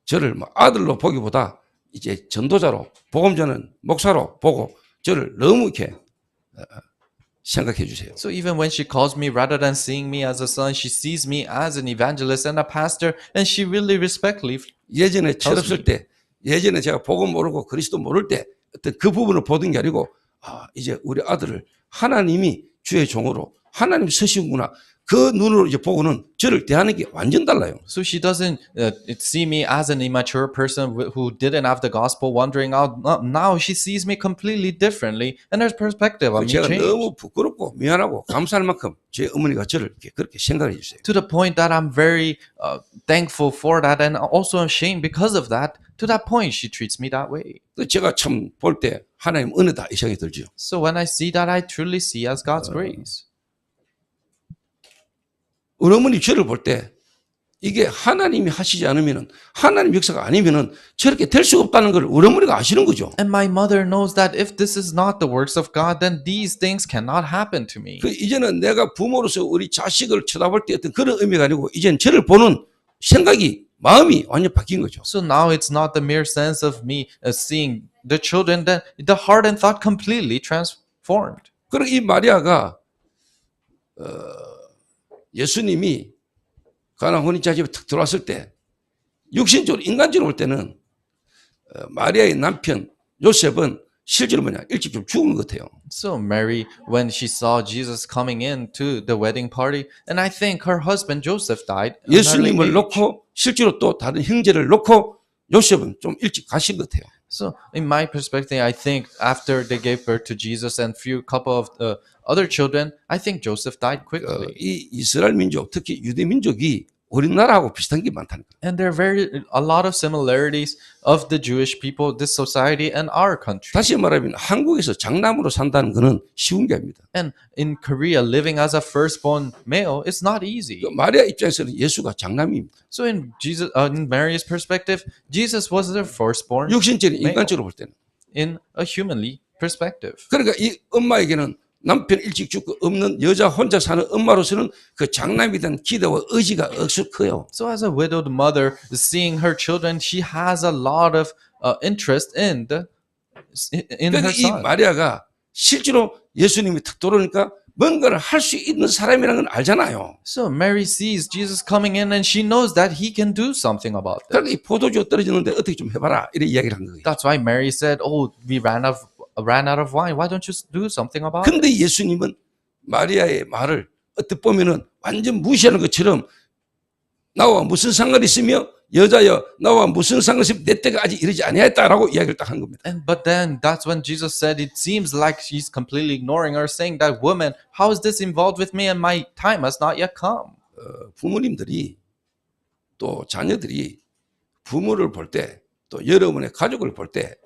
저를 막 아들로 보기보다 이제 전도자로 복음자는 목사로 보고 저를 너무 이렇게 생각해 주세요. So even when she calls me, rather than seeing me as a son, she sees me as an evangelist and a pastor, and she really respectfully 예전에 tells 철없을 me. 때, 예전에 제가 복음 모르고 그리스도 모를 때 어떤 그 부분을 보던 게 아니고 이제 우리 아들을 하나님이 주의 종으로 하나님 쓰시구나. 그 눈으로 이제 보고는 저를 대하는 게 완전 달라요. So she doesn't see me as an immature person who didn't have the gospel wandering out. Now she sees me completely differently, and her perspective on me 제가 changed. 너무 부끄럽고 미안하고 감사할 만큼 제 어머니가 저를 그렇게 생각해 주세요. To the point that I'm very thankful for that, and also ashamed because of that. To that point, she treats me that way. 제가 참 볼 때 하나님 은혜다 이 생각이 들죠. So when I see that, I truly see as God's grace. 우리 어머니 저를 볼 때 이게 하나님이 하시지 않으면은 하나님 역사가 아니면은 저렇게 될 수가 없다는 걸 우리 어머니가 아시는 거죠. And my mother knows that if this is not the works of God, then these things cannot happen to me. 그 이제는 내가 부모로서 우리 자식을 쳐다볼 때 어떤 그런 의미가 아니고 이제는 저를 보는 생각이 마음이 완전 바뀐 거죠. So now it's not the mere sense of me seeing the children, then the heart and thought completely transformed. 그리고 이 마리아가 예수님이 가나 혼인자 집에 탁 들어왔을 때 육신적으로 인간적으로 볼 때는 마리아의 남편 요셉은 실제로 일찍 좀 죽은 것 같아요. So Mary, when she saw Jesus coming in to the wedding party, and I think her husband Joseph died. at an early 예수님을 age. 놓고 실제로 또 다른 형제를 놓고 요셉은 좀 일찍 가신 것 같아요. So in my perspective, I think after they gave birth to Jesus and couple of other children, I think Joseph died quickly. 이 이스라엘 민족, 특히 유대 민족이 우리나라하고 비슷한 게 많다는 거예요. And there are a lot of similarities of the Jewish people, this society, and our country. 다시 말하면 한국에서 장남으로 산다는 것은 쉬운 게 아닙니다. And in Korea, living as a firstborn male is not easy. 그 마리아 입장에서는 예수가 장남입니다. So in Mary's perspective, Jesus was their firstborn 육신적인 male. 인간적으로 볼 때는. In a humanly perspective. 그러니까 이 엄마에게는 남편 일찍 죽고 없는 여자 혼자 사는 엄마로서는 그 장남에 대한 기대와 의지가 억수 커요. So as a widowed mother, seeing her children, she has a lot of interest in her 그러니까 이 son. 마리아가 실제로 예수님이 탁 들어오니까 뭔가를 할 수 있는 사람이라는 걸 알잖아요. So Mary sees Jesus coming in and she knows that he can do something about it. 그러니까 이 포도주 떨어지는데 어떻게 좀 해봐라 이런 이야기를 한 거예요. That's why Mary said, "Oh, we ran out of wine. Why don't you do something about it?" 근데 예수님은 마리아의 말을 어떻게 보면은 완전 무시하는 것처럼 나와 무슨 상관이 있으며 여자여 나와 무슨 상관이 있으며 내 때가 아직 이르지 아니하였다라고 이야기를 딱 한 겁니다. But then that's when Jesus said, "It seems like she's completely ignoring her, saying that woman, how is this involved with me and my time has not yet come?" 부모님들이 또 자녀들이 부모를 볼 때 또 여러분의 가족을 볼 때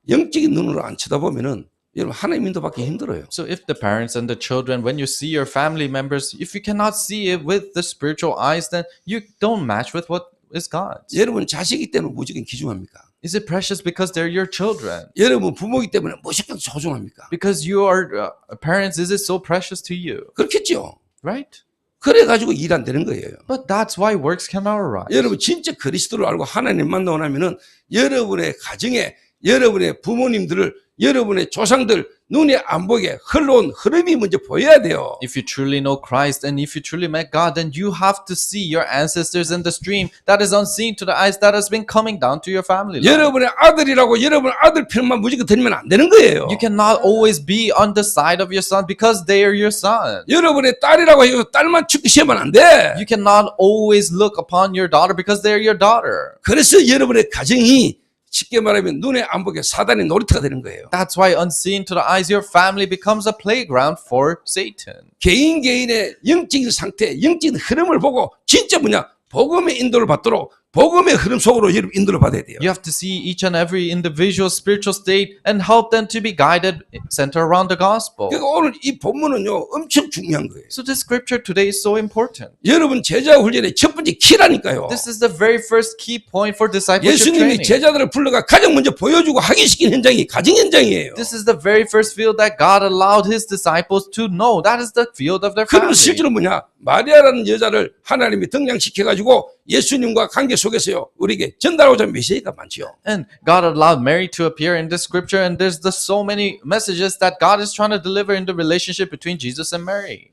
영적인 눈으로 안 쳐다보면은 여러분 하나님 인도받기 힘들어요. So if the parents and the children, when you see your family members, if you cannot see it with the spiritual eyes, then you don't match with what is God's. 여러분 자식이 때문에 무조건 귀중합니까? Is it precious because they're your children? 여러분 부모이기 때문에 무조건 소중합니까? Because you are parents, is it so precious to you? 그렇겠죠. Right? 그래가지고 일 안 되는 거예요. But that's why works cannot arise. 여러분 진짜 그리스도를 알고 하나님만 원하면은 여러분의 가정에 여러분의 부모님들을 여러분의 조상들 눈에 안 보게 흘러온 흐름이 먼저 보여야 돼요. If you truly know Christ and if you truly met God, then you have to see your ancestors in the stream that is unseen to the eyes that has been coming down to your family line. 여러분의 아들이라고 여러분 아들 편만 무조건 들면 안 되는 거예요. You cannot always be on the side of your son because they are your son. 여러분의 딸이라고 해서 딸만 죽기 시험은 안 돼. You cannot always look upon your daughter because they are your daughter. 그래서 여러분의 가정이 쉽게 말하면 눈에 안 보게 사단의 놀이터가 되는 거예요. That's why unseen to the eyes, your family becomes a playground for Satan. 개인의 영적인 상태, 영적인 흐름을 보고 진짜 복음의 인도를 받도록 복음의 흐름 속으로 여러분 인도를 받아야 돼요. You have to see each and every individual spiritual state and help them to be guided, center around the gospel. 그러니까 오늘 이 본문은요 엄청 중요한 거예요. So this scripture today is so important. 여러분 제자 훈련의 첫 번째 키라니까요. This is the very first key point for discipleship 예수님이 training. 제자들을 불러가 가장 먼저 보여주고 확인시킨 현장이 가정 현장이에요. This is the very first field that God allowed His disciples to know. That is the field of their 그러면 family. 실제로 마리아라는 여자를 하나님이 등장시켜가지고 예수님과 관계 속에서요 우리에게 전달하고자 하는 메시지가 많지요. And God allowed Mary to appear in this scripture, and there's so many messages that God is trying to deliver in the relationship between Jesus and Mary.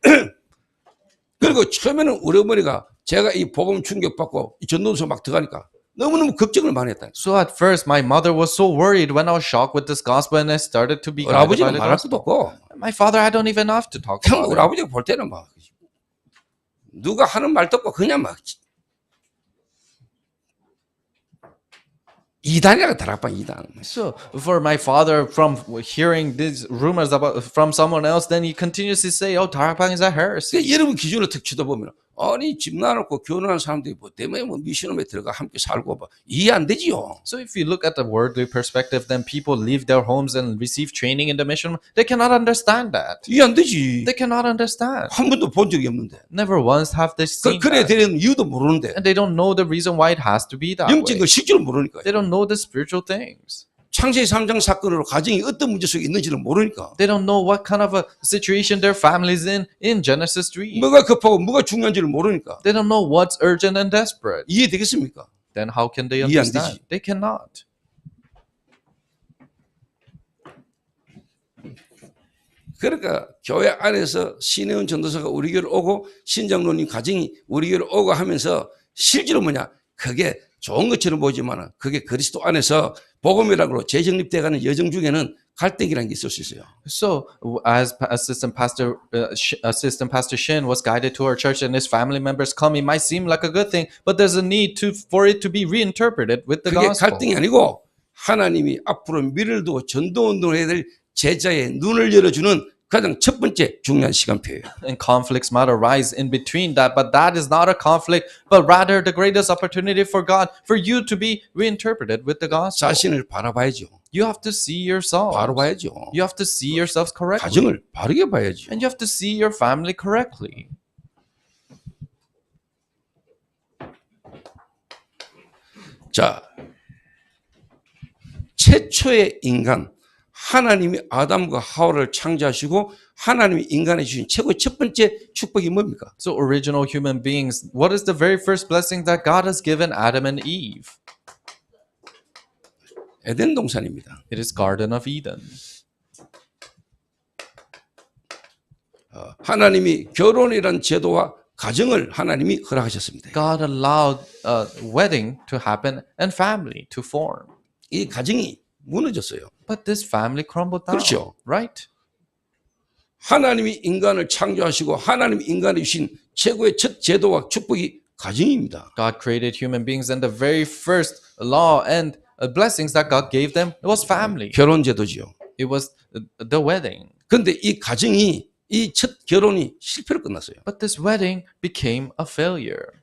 그리고 처음에는 우리 어머니가 제가 이 복음 충격받고 이 전도서 막 들어가니까 너무너무 걱정을 많이 했다. So at first, my mother was so worried when I was shocked with this gospel, and I started to be 우리 guided by 아버지는 the 말할 것도 gospel. 없고 My father, I don't even have to talk 그냥 about 우리 it. 아버지가 볼 때는 막 누가 하는 말 듣고 그냥 막 이단이라고 다락방 이단. So for my father, from hearing these rumors about from someone else, then he continuously say, "Oh, Tarapang is a heresy." 그러니까 여러분 기준으로 탁 쳐다보면 아니 집 나놓고 결혼한 사람들이 뭐 때문에 뭐 미션홈에 들어가 함께 살고 뭐 이해 안 되지요. So if you look at the worldly perspective, then people leave their homes and receive training in the mission. They cannot understand that. 이해 안 되지. They cannot understand. 한 번도 본 적이 없는데. Never once have they seen 그래 that. 되는 이유도 모르는데. And they don't know the reason why it has to be that 영적인 way. 걸 실제로 모르니까. They don't know the spiritual things. 창세기 3장 사건으로 가정이 어떤 문제 속에 있는지를 모르니까. They don't know what kind of a situation their family's in Genesis 3. 뭐가 급하고 뭐가 중요한지를 모르니까. They don't know what's urgent and desperate. 이해되겠습니까? Then how can they 이해 안 understand? 되지. They cannot. 그러니까 교회 안에서 신혜원 전도사가 우리 교회를 오고 신장로님 가정이 우리 교회를 오고 하면서 실제로 뭐냐 그게 좋은 것처럼 보이지만 그게 그리스도 안에서 복음이라고 재정립돼가는 여정 중에는 갈등이라는 게 있을 수 있어요. So, as Assistant Pastor Shin was guided to our church and his family members come, it might seem like a good thing, but there's a need for it to be reinterpreted with the 그게 gospel. 갈등이 아니고 하나님이 앞으로 미래를 두고 전도운동을 해야 될 제자의 눈을 열어주는 가장 첫 번째 중요한 시간표예요. And conflicts might arise in between that, but that is not a conflict, but rather the greatest opportunity for God for you to be reinterpreted with the gospel. 자신을 바라봐야죠. You have to see yourself. 바로 봐야죠. You have to see yourselves correctly. 가정을 바르게 봐야죠. And you have to see your family correctly. 자, 최초의 인간 하나님이 아담과 하와를 창조하시고 하나님이 인간에 주신 최고의 첫 번째 축복이 뭡니까? So original human beings, what is the very first blessing that God has given Adam and Eve? 에덴 동산입니다. It is Garden of Eden. 하나님이 결혼이란 제도와 가정을 하나님이 허락하셨습니다. God allowed a wedding to happen and family to form. 이 가정이 무너졌어요. But this family crumbled down. 그렇죠. Right? 하나님이 인간을 창조하시고 하나님이 인간에 주신 최고의 첫 제도와 축복이 가정입니다. God created human beings and the very first law and blessings that God gave them was family. 결혼 제도지요. It was the wedding. 그런데 이 가정이 이 첫 결혼이 실패로 끝났어요. But this wedding became a failure.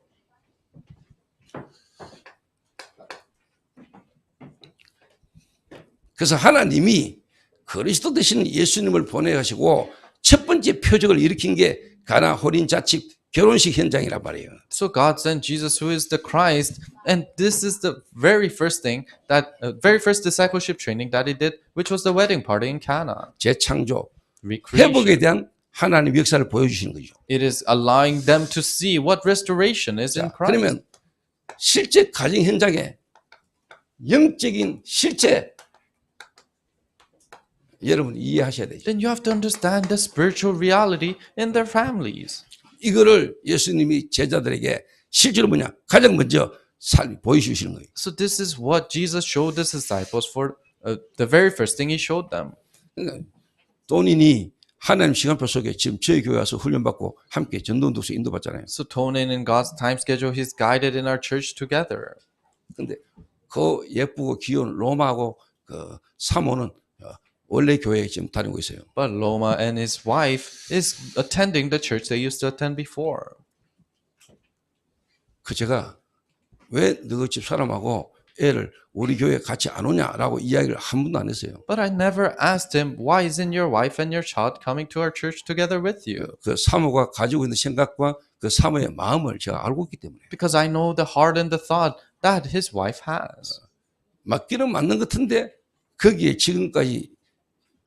그래서 하나님이 그리스도 되시는 예수님을 보내가시고 첫 번째 표적을 일으킨 게 가나 혼인 자식 결혼식 현장이란 말이에요. So God sent Jesus, who is the Christ, and this is the very first thing that, very first discipleship training that he did, which was the wedding party in Cana. 재창조, Recreation. 회복에 대한 하나님 역사를 보여주시는 거죠. It is allowing them to see what restoration is in 자, Christ. 그러면 실제 가정 현장에 영적인 실제 여러분 이해하셔야 되죠. Then you have to understand the spiritual reality in their families. 이거를 예수님이 제자들에게 실제로 뭐냐 가장 먼저 보여주시는 거예요. So this is what Jesus showed his disciples for the very first thing he showed them. 그러니까 돈이니 하나님 시간표 속에 지금 저희 교회 와서 훈련받고 함께 전도운동소 인도받잖아요. So Tonin in God's time schedule, he's guided in our church together. 근데 그 예쁘고 귀여운 로마하고 그 사모는 원래 교회에 지금 다니고 있어요. But Loma and his wife is attending the church they used to attend before. 그 제가 왜 너희 집 사람하고 애를 우리 교회에 같이 안 오냐라고 이야기를 한 번도 안 했어요. But I never asked him, why isn't your wife and your child coming to our church together with you? 그 사모가 가지고 있는 생각과 그 사모의 마음을 제가 알고 있기 때문에. Because I know the heart and the thought that his wife has. 맞기는 맞는 것 같은데 거기에 지금까지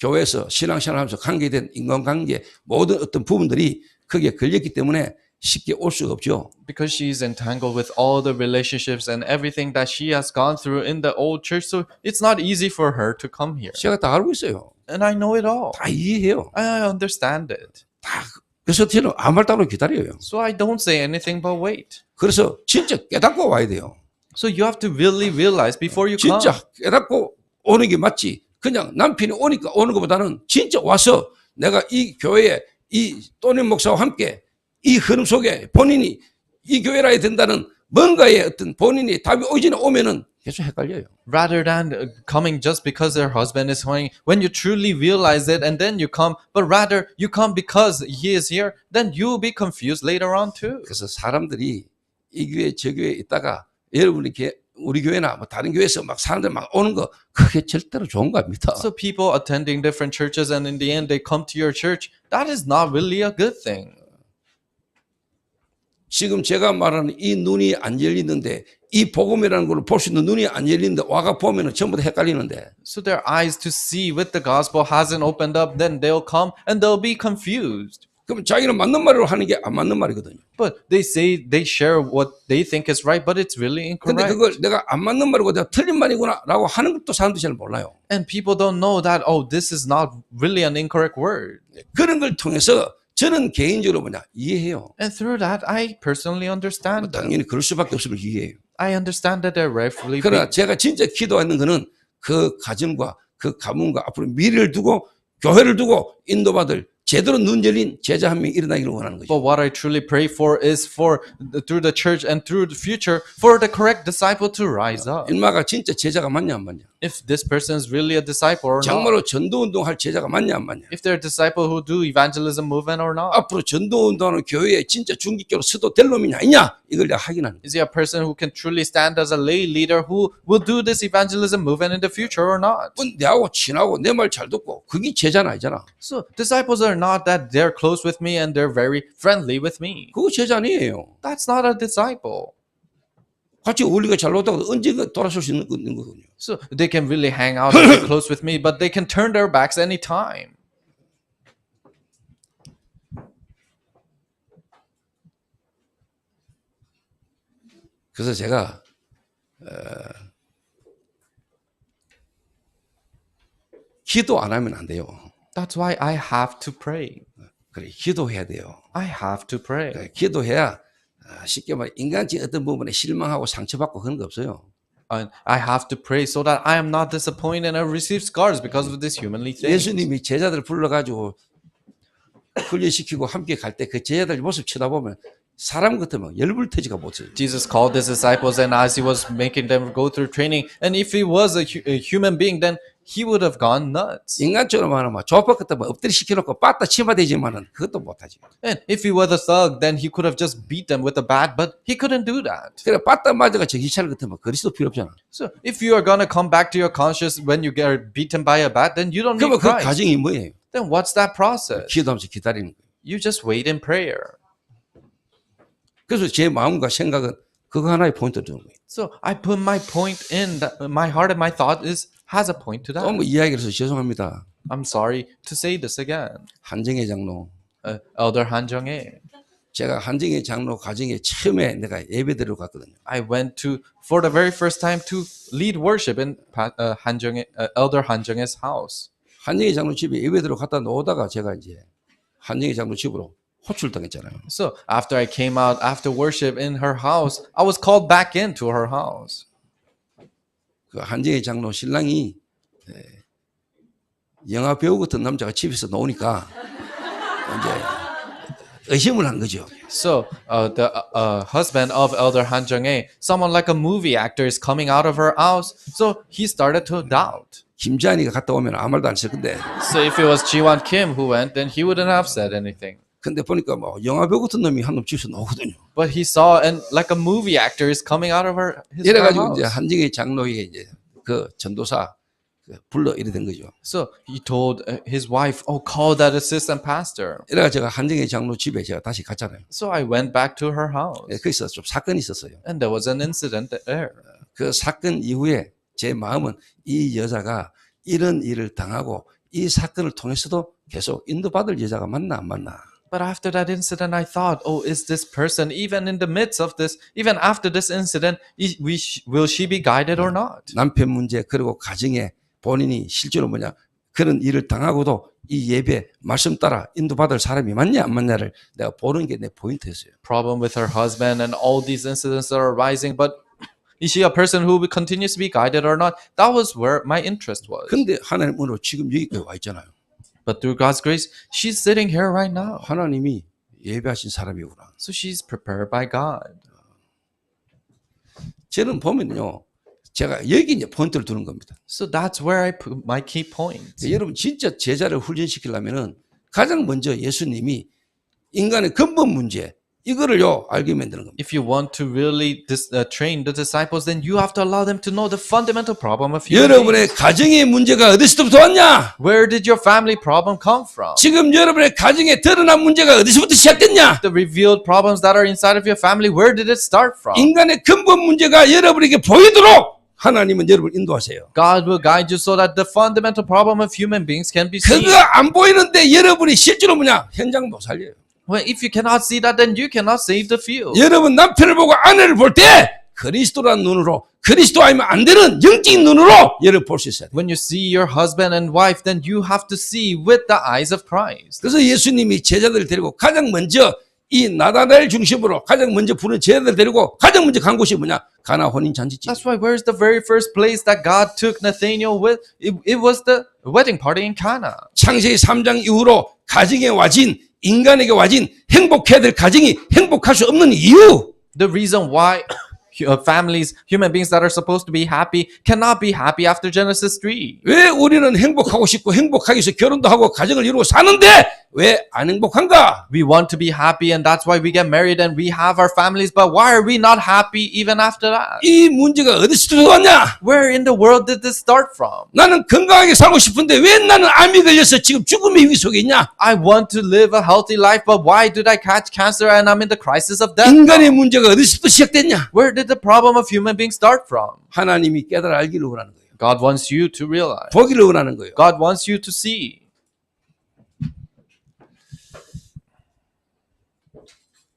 교회에서 신앙생활하면서 관계된 인간관계 모든 어떤 부분들이 거기에 걸렸기 때문에 쉽게 올 수가 없죠. because she's entangled with all the relationships and everything that she has gone through in the old church. So it's not easy for her to come here. 제가 다 알고 있어요. And I know it all. 다 이해해요. I understand it. 다. 그래서 저는 아무 말도 안 하고 기다려요. So I don't say anything but wait. 그래서 진짜 깨닫고 와야 돼요. So you have to really realize before you come. 진짜 깨닫고 오는 게 맞지. 그냥 남편이 오니까 오는 것보다는 진짜 와서 내가 이 교회에 이 또니 목사와 함께 이 흐름 속에 본인이 이 교회라 해야 된다는 뭔가의 어떤 본인이 답이 오지는 오면은 계속 헷갈려요. Rather than coming just because their husband is coming, when you truly realize it and then you come, but rather you come because he is here, then you will be confused later on too. 그래서 사람들이 이 교회 저 교회에 있다가 여러분이 우리 교회나 뭐 다른 교회에서 막 사람들 막 오는 거 그게 절대로 좋은 겁니다. So people attending different churches and in the end they come to your church, that is not really a good thing. 지금 제가 말하는 이 눈이 안 열리는데 이 복음이라는 걸 볼 수 있는 눈이 안 열리는데 와가 보면은 전부 다 헷갈리는데. So their eyes to see with the gospel hasn't opened up, then they'll come and they'll be confused. 그럼 자기는 맞는 말로 하는 게 안 맞는 말이거든요. But they say they share what they think is right, but it's really 근데 incorrect. 그걸 내가 안 맞는 말이고 내가 틀린 말이구나라고 하는 것도 사람들이 잘 몰라요. And people don't know that, oh, this is not really an incorrect word. 그런 걸 통해서 저는 개인적으로 이해해요. And through that, I personally understand them. 당연히 그럴 수밖에 없음을 이해해요. I understand that they're rightfully 그러나 제가 진짜 기도하는 거는 그 가정과 그 가문과 앞으로 미래를 두고 교회를 두고 인도받을 제대로 눈 열린 제자 한 명이 일어나기를 원하는 거죠. But what I truly pray for is for through the church and through the future for the correct disciple to rise up. 인마가 진짜 제자가 맞냐 안 맞냐? If this person is really a disciple or not. 정말로 전도운동할 제자가 맞냐 안 맞냐? If they're a disciple who do evangelism movement or not. 앞으로 전도운동하는 교회에 진짜 중직교로 서도 될 놈이냐 아니냐? 이걸 내가 확인하는 거예요. Is he a person who can truly stand as a lay leader who will do this evangelism movement in the future or not? 내하고 친하고 내 말 잘 듣고 그게 제자는 아니잖아. So disciples are not that they're close with me and they're very friendly with me. 그거 제자 아니에요. That's not a disciple. 같이 어울리가 잘 놀다가 언제 돌아설 수 있는 거거든요. So they can really hang out and be close with me, but they can turn their backs anytime. 그래서 제가 기도 안 하면 안 돼요. That's why I have to pray. 그래, 기도해야 돼요. I have to pray. 그래, 기도해야 쉽게 말해 인간적인 어떤 부분에 실망하고 상처받고 그런 거 없어요. And I have to pray so that I am not disappointed and I receive scars because of this humanly thing. 예수님이 제자들 불러가지고 훈련시키고 함께 갈 때 그 제자들 모습 쳐다보면 사람 같으면 열불 터지가 못해요. Jesus called his disciples, and as he was making them go through training, and if he was a human being, then he would have gone nuts. 인간적으로 말하면 조합 같으면 엎드려 시켜놓고 빠따 치마대지만은 그것도 못하지. And if he was a thug, then he could have just beat them with a bat, but he couldn't do that. 그래 빠따 맞아가 정신 차릴 같으면 그리스도 필요 없잖아. So if you are gonna come back to your conscience when you get beaten by a bat, then you don't need 그러면 그 Christ. 과정이 뭐예요? Then what's that process? 기도하면서 기다리는 거예요. You just wait in prayer. 그래서 제 마음과 생각은 그거 하나의 포인트를 두는 거예요. So I put my point in that my heart and my thought has a point to that. 너무 이야기를 해서 죄송합니다. I'm sorry to say this again. 한정혜 장로. Elder Han Jung-hae. 제가 한정혜 장로 가정에 처음에 내가 예배드리러 갔거든요. I went to for the very first time to lead worship in Elder Han Jung-hae's house. 한정혜 장로 집에 예배드리러 갔다 나오다가 제가 이제 한정혜 장로 집으로 호출당했잖아요. So after I came out after worship in her house, I was called back into her house. 그 한정혜 장로 신랑이 영화 배우 같은 남자가 집에서 나오니까 이제 의심을 한 거죠. So the husband of Elder Han Jung-hae, someone like a movie actor, is coming out of her house. So he started to doubt. 김지한이가 갔다 오면 아무 말도 안 했을 건데. So if it was Ji-won Kim who went, then he wouldn't have said anything. 근데 보니까 뭐 영화 배우 같은 놈이 한 놈 집에서 나오거든요. But he saw and like a movie actor is coming out of his 이래가지고 house. 이제 한정혜 장로에게 이제 그 전도사 불러 이래 된 거죠. So he told his wife, "Oh, call that assistant pastor." 이래가 제가 한정혜 장로 집에 제가 다시 갔잖아요. So I went back to her house, 거기서 좀 사건이 있었어요. and there was an incident there. 그 사건 이후에 제 마음은 이 여자가 이런 일을 당하고 이 사건을 통해서도 계속 인도받을 여자가 맞나 안 맞나. But after that incident, I thought, oh, is this person, even in the midst of this, even after this incident, will she be guided or not? 남편 문제 그리고 가정에 본인이 실제로 그런 일을 당하고도 이 예배 말씀 따라 인도받을 사람이 맞냐 안 맞냐를 내가 보는 게 내 포인트였어요. Problem with her husband and all these incidents that are arising, but is she a person who continues to be guided or not? That was where my interest was. 근데 하나님 은혜로 지금 여기까지 와 있잖아요. But through God's grace, she's sitting here right now. 하나님이 예배하신 사람이구나. So she's prepared by God. 저는 보면요, 제가 여기 이제 포인트를 두는 겁니다. So that's where I put my key points. 여러분 진짜 제자를 훈련시키려면은 가장 먼저 예수님이 인간의 근본 문제 이거를요 알게 만드는 겁니다. If you want to really train the disciples, then you have to allow them to know the fundamental problem of human beings. 여러분의 가정의 문제가 어디서부터 왔냐? Where did your family problem come from? 지금 여러분의 가정에 드러난 문제가 어디서부터 시작됐냐? The revealed problems that are inside of your family, where did it start from? 인간의 근본 문제가 여러분에게 보이도록 하나님은 여러분을 인도하세요. God will guide you so that the fundamental problem of human beings can be seen. 그거 안 보이는데 여러분이 실제로 현장 못 살려요. Well, if you cannot see that, then you cannot save the field. 여러분 남편을 보고 아내를 볼 때 그리스도란 눈으로 그리스도 아니면 안 되는 영적인 눈으로 여러분 볼 수 있어야 돼요. When you see your husband and wife, then you have to see with the eyes of Christ. 그래서 예수님이 제자들을 데리고 가장 먼저 이 나다나엘 중심으로 가장 먼저 부른 제자들을 데리고 가장 먼저 간 곳이 뭐냐? 가나 혼인 잔치집. That's why where's the very first place that God took Nathaniel with? It was the wedding party in Cana. 창세기 3장 이후로 가정에 와진 인간에게 와진 행복해야 될 가정이 행복할 수 없는 이유. The reason why families, human beings that are supposed to be happy cannot be happy after Genesis 3. 왜 우리는 행복하고 싶고 행복하기 위해서 결혼도 하고 가정을 이루고 사는데 왜 안 행복한가? We want to be happy and that's why we get married and we have our families, but why are we not happy even after that? 이 문제가 어디서 왔냐? Where in the world did this start from? 나는 건강하게 살고 싶은데 왜 나는 암이 걸려서 지금 죽음의 위기 속에 있냐? I want to live a healthy life, but why did I catch cancer and I'm in the crisis of death? 인간의 문제가 어디서부터 시작됐냐? Where did the problem of human beings start from? 하나님이 깨달아 알기를 원하는 거예요. God wants you to realize. 보기를 원하는 거예요. God wants you to see.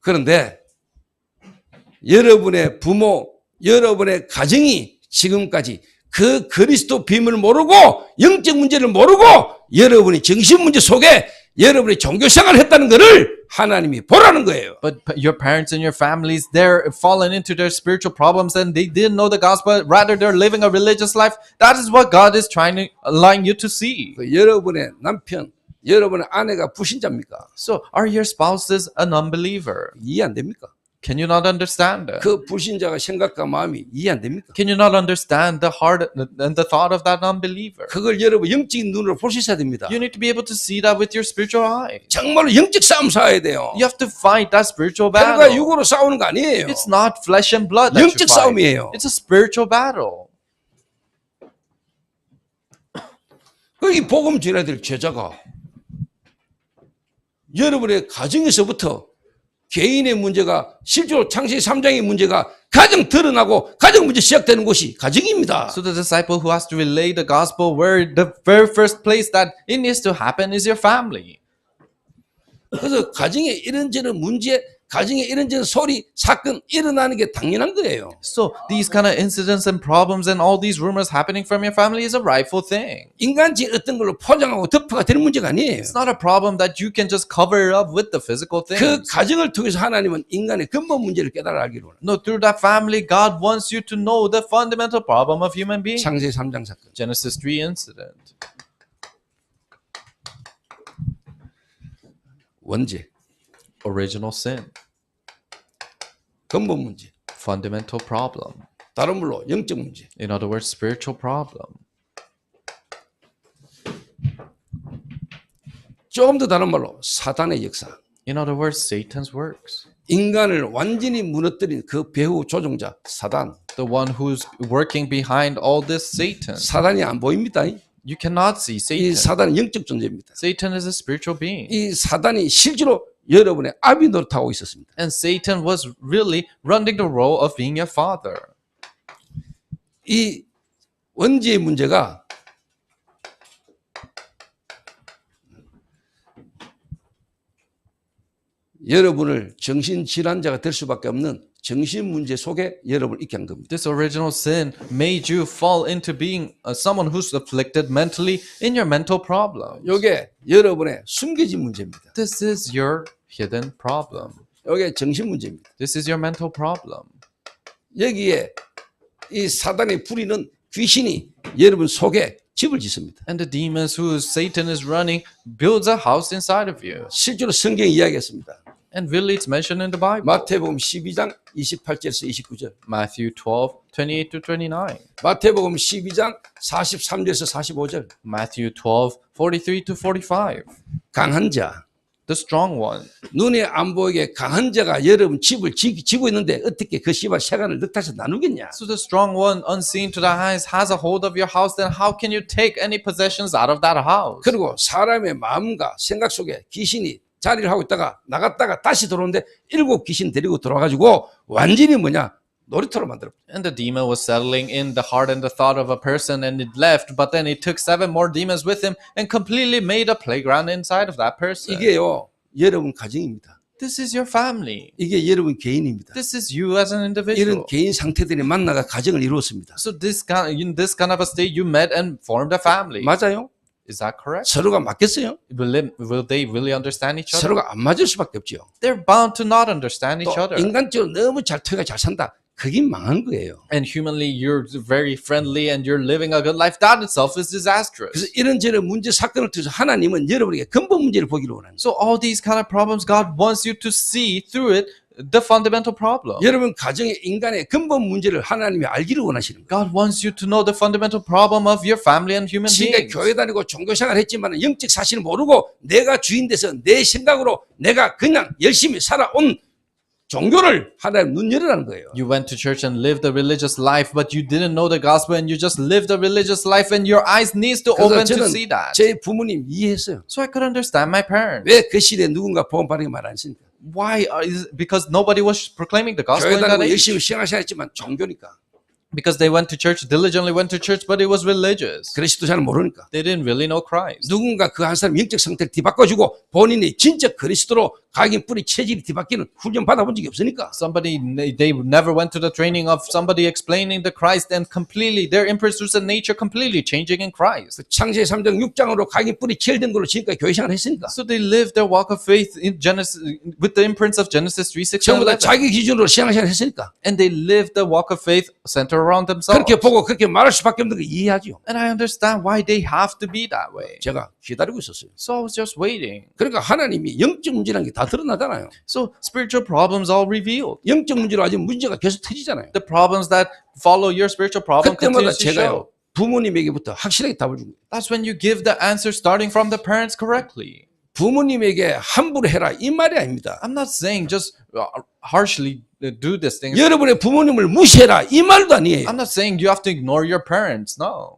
그런데 여러분의 부모, 여러분의 가정이 지금까지 그 그리스도 비밀을 모르고 영적 문제를 모르고 여러분이 정신 문제 속에 여러분이 종교 생활을 했다는 것을 하나님이 보라는 거예요. But your parents and your families, they're fallen into their spiritual problems and they didn't know the gospel. Rather, they're living a religious life. That is what God is trying to align you to see. 여러분의 남편, 여러분의 아내가 불신자입니까? So, are your spouses an unbeliever? 이해 안 됩니까? Can you not understand that? 그 불신자가 생각과 마음이 이해 안 됩니까? Can you not understand the heart and the thought of that unbeliever? 그걸 여러분 영적인 눈으로 볼 수 있어야 됩니다. You need to be able to see that with your spiritual eye. 정말로 영적 싸움 싸워야 돼요. You have to fight that spiritual 혈과 battle. 육으로 싸우는 거 아니에요. It's not flesh and blood that you 영적 fight. 싸움이에요. It's a spiritual battle. 이 복음 전해야 될 제자가 여러분의 가정에서부터 개인의 문제가 실제로 창세기 3장의 문제가 가장 드러나고 가장 먼저 시작되는 곳이 가정입니다. So the disciple who has to relay the gospel, where the very first place that it needs to happen is your family. 그래서 가정에 이런저런 문제, 가정에 이런저런 소리, 사건 일어나는 게 당연한 거예요. So these kind of incidents and problems and all these rumors happening from your family is a rightful thing. 인간적인 어떤 걸로 포장하고 덮어가 되는 문제가 아니에요. It's not a problem that you can just cover it up with the physical 그 things. 가정을 통해서 하나님은 인간의 근본 문제를 깨달아 알기로 합니다. No, through that family, God wants you to know the fundamental problem of human beings. 창세기 3장 사건. Genesis 3 incident. 원죄, Original sin. 근본 문제. Fundamental problem. 다른 말로 영적 문제. In other words, spiritual problem. 조금 더 다른 말로 사단의 역사. In other words, Satan's works. 인간을 완전히 무너뜨린 그 배후 조종자 사단. The one who's working behind all this, Satan. 사단이 안 보입니다. You cannot see 이 Satan. 사단은 영적 존재입니다. Satan is a spiritual being. 이 사단이 실제로 여러분의 아비 노릇하고 있었습니다. And Satan was really running the role of being your father. 이 원죄의 문제가 여러분을 정신질환자가 될 수밖에 없는 정신 문제 속에 여러분을 있게 한 겁니다. This original sin made you fall into being someone who's afflicted mentally in your mental problem. 이게 여러분의 숨겨진 문제입니다. This is your hidden problem. 이게 정신 문제입니다. This is your mental problem. 여기에 이 사단의 부리는 귀신이 여러분 속에 집을 짓습니다. And the demons who Satan is running builds a house inside of you. 실제로 성경이 이야기했습니다. And really it's mentioned in the Bible. 마태복음 12장 28절에서 29절, Matthew 12, 28 to 29. 마태복음 12장 43절에서 45절. Matthew 12, 43 to 45. 강한 자, The strong one. 눈에 안 보이게 강한 자가 여러분 집을 지고 있는데 어떻게 그 씨발 세간을 넉다서 나누겠냐? So the strong one, unseen to the eyes, has a hold of your house. Then how can you take any possessions out of that house? 그리고 사람의 마음과 생각 속에 귀신이 자리를 하고 있다가 나갔다가 다시 들어오는데 7 귀신 데리고 들어와가지고 완전히 뭐냐? 놀이터로 만들어. And the demon was settling in the heart and the thought of a person and it left. But then it took 7 more demons with him and completely made a playground inside of that person. 이게요, 여러분 가정입니다. This is your family. 이게 여러분 개인입니다. This is you as an individual. 이런 개인 상태들이 만나가 가정을 이루었습니다. So in this kind of a state, you met and formed a family. 맞아요? Is that correct? 서로가 맞겠어요? Will they really understand each other? 서로가 안 맞을 수밖에 없죠. They're bound to not understand each 또 other. 인간적으로 너무 잘 터가 잘 산다. 그게 망한 거예요. And humanly, you're very friendly and you're living a good life. That itself is disastrous. 그래서 이런저런 문제 사건을 통해서 하나님은 여러분에게 근본 문제를 보기를 원합니다. So all these kind of problems, God wants you to see through it the fundamental problem. 여러분 가정의 인간의 근본 문제를 하나님이 알기를 원하시는 거예요. God wants you to know the fundamental problem of your family and human 지금까지 beings. 교회 다니고 종교생활 했지만 영적 사실을 모르고 내가 주인 돼서 내 생각으로 내가 그냥 열심히 살아온 종교를 하나님 눈 열으라는 거예요. You went to church and lived a religious life, but you didn't know the gospel and you just lived a religious life and your eyes needs to 그래서 open to 저는 see that. 제 부모님 이해했어요. So I could understand my parents. 왜 그 시대에 누군가 복음 바르게 말 안 했습니까? Why? Because nobody was proclaiming the gospel 교회 in that 다니고 age. 열심히 신앙생활했지만 종교니까. Because they went to church, diligently went to church, but it was religious. 그리스도 잘 모르니까. They didn't really know Christ. 누군가 그 한 사람 영적 상태를 뒤바꿔주고 본인이 진짜 그리스도로 각인 뿌리 체질이 뒤바뀌는 훈련 받아본 적이 없으니까. They never went to the training of somebody explaining the Christ and completely, their impulses and nature completely changing in Christ. 창세기 3장 6장으로 각인 뿌리 체질된 걸로 지금까지 교회 생활을 했으니까. So they lived their walk of faith in Genesis with the imprints of Genesis 3, 6, 전부 다 11. 자기 기준으로 신앙생활을 했으니까. And they lived the walk of faith centered around themselves. 그렇게 보고 그렇게 말할 수밖에 없는 거 이해하죠. And I understand why they have to be that way. 제가 기다리고 있었어요. So I was just waiting. 그러니까 하나님이 영적 문제라는 게 다 드러나잖아요. So spiritual problems all revealed. 영적 문제로 아직 문제가 계속 터지잖아요. The problems that follow your spiritual problem 그때마다 continues to show. 제가요 부모님에게부터 확실하게 답을 준 거예요. That's when you give the answer starting from the parents correctly. 부모님에게 함부로 해라 이 말이 아닙니다. I'm not saying just harshly do this thing. 여러분의 부모님을 무시해라 이 말도 아니에요. I'm not saying you have to ignore your parents. No.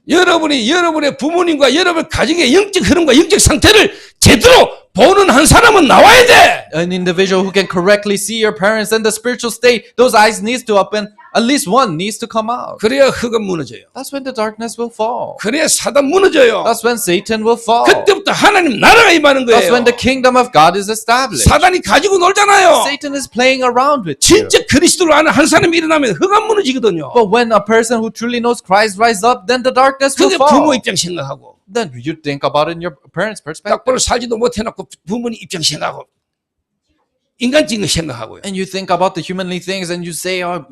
여러분이 여러분의 부모님과 여러분 가정의 영적 흐름과 영적 상태를 제대로 보는 한 사람은 나와야 돼. An individual who can correctly see your parents and the spiritual state, those eyes needs to open. At least one needs to come out. 그래야 흑은 무너져요. That's when the darkness will fall. 그래야 사단 무너져요. That's when Satan will fall. 그때부터 하나님 나라가 임하는 That's 거예요. when the kingdom of God is established. 사단이 가지고 놀잖아요. Satan is playing around with you. 진짜 그리스도를 아는 한 사람이 일어나면 흑암 무너지거든요. But when a person who truly knows Christ rise up, then the darkness will 그게 fall. 부모 입장 생각하고 Then you think about it in your parents' perspective. 딱바로 살지도 못해놓고 부모님 입장 생각하고 인간적인 거 생각하고요. And you think about the humanly things and you say, oh,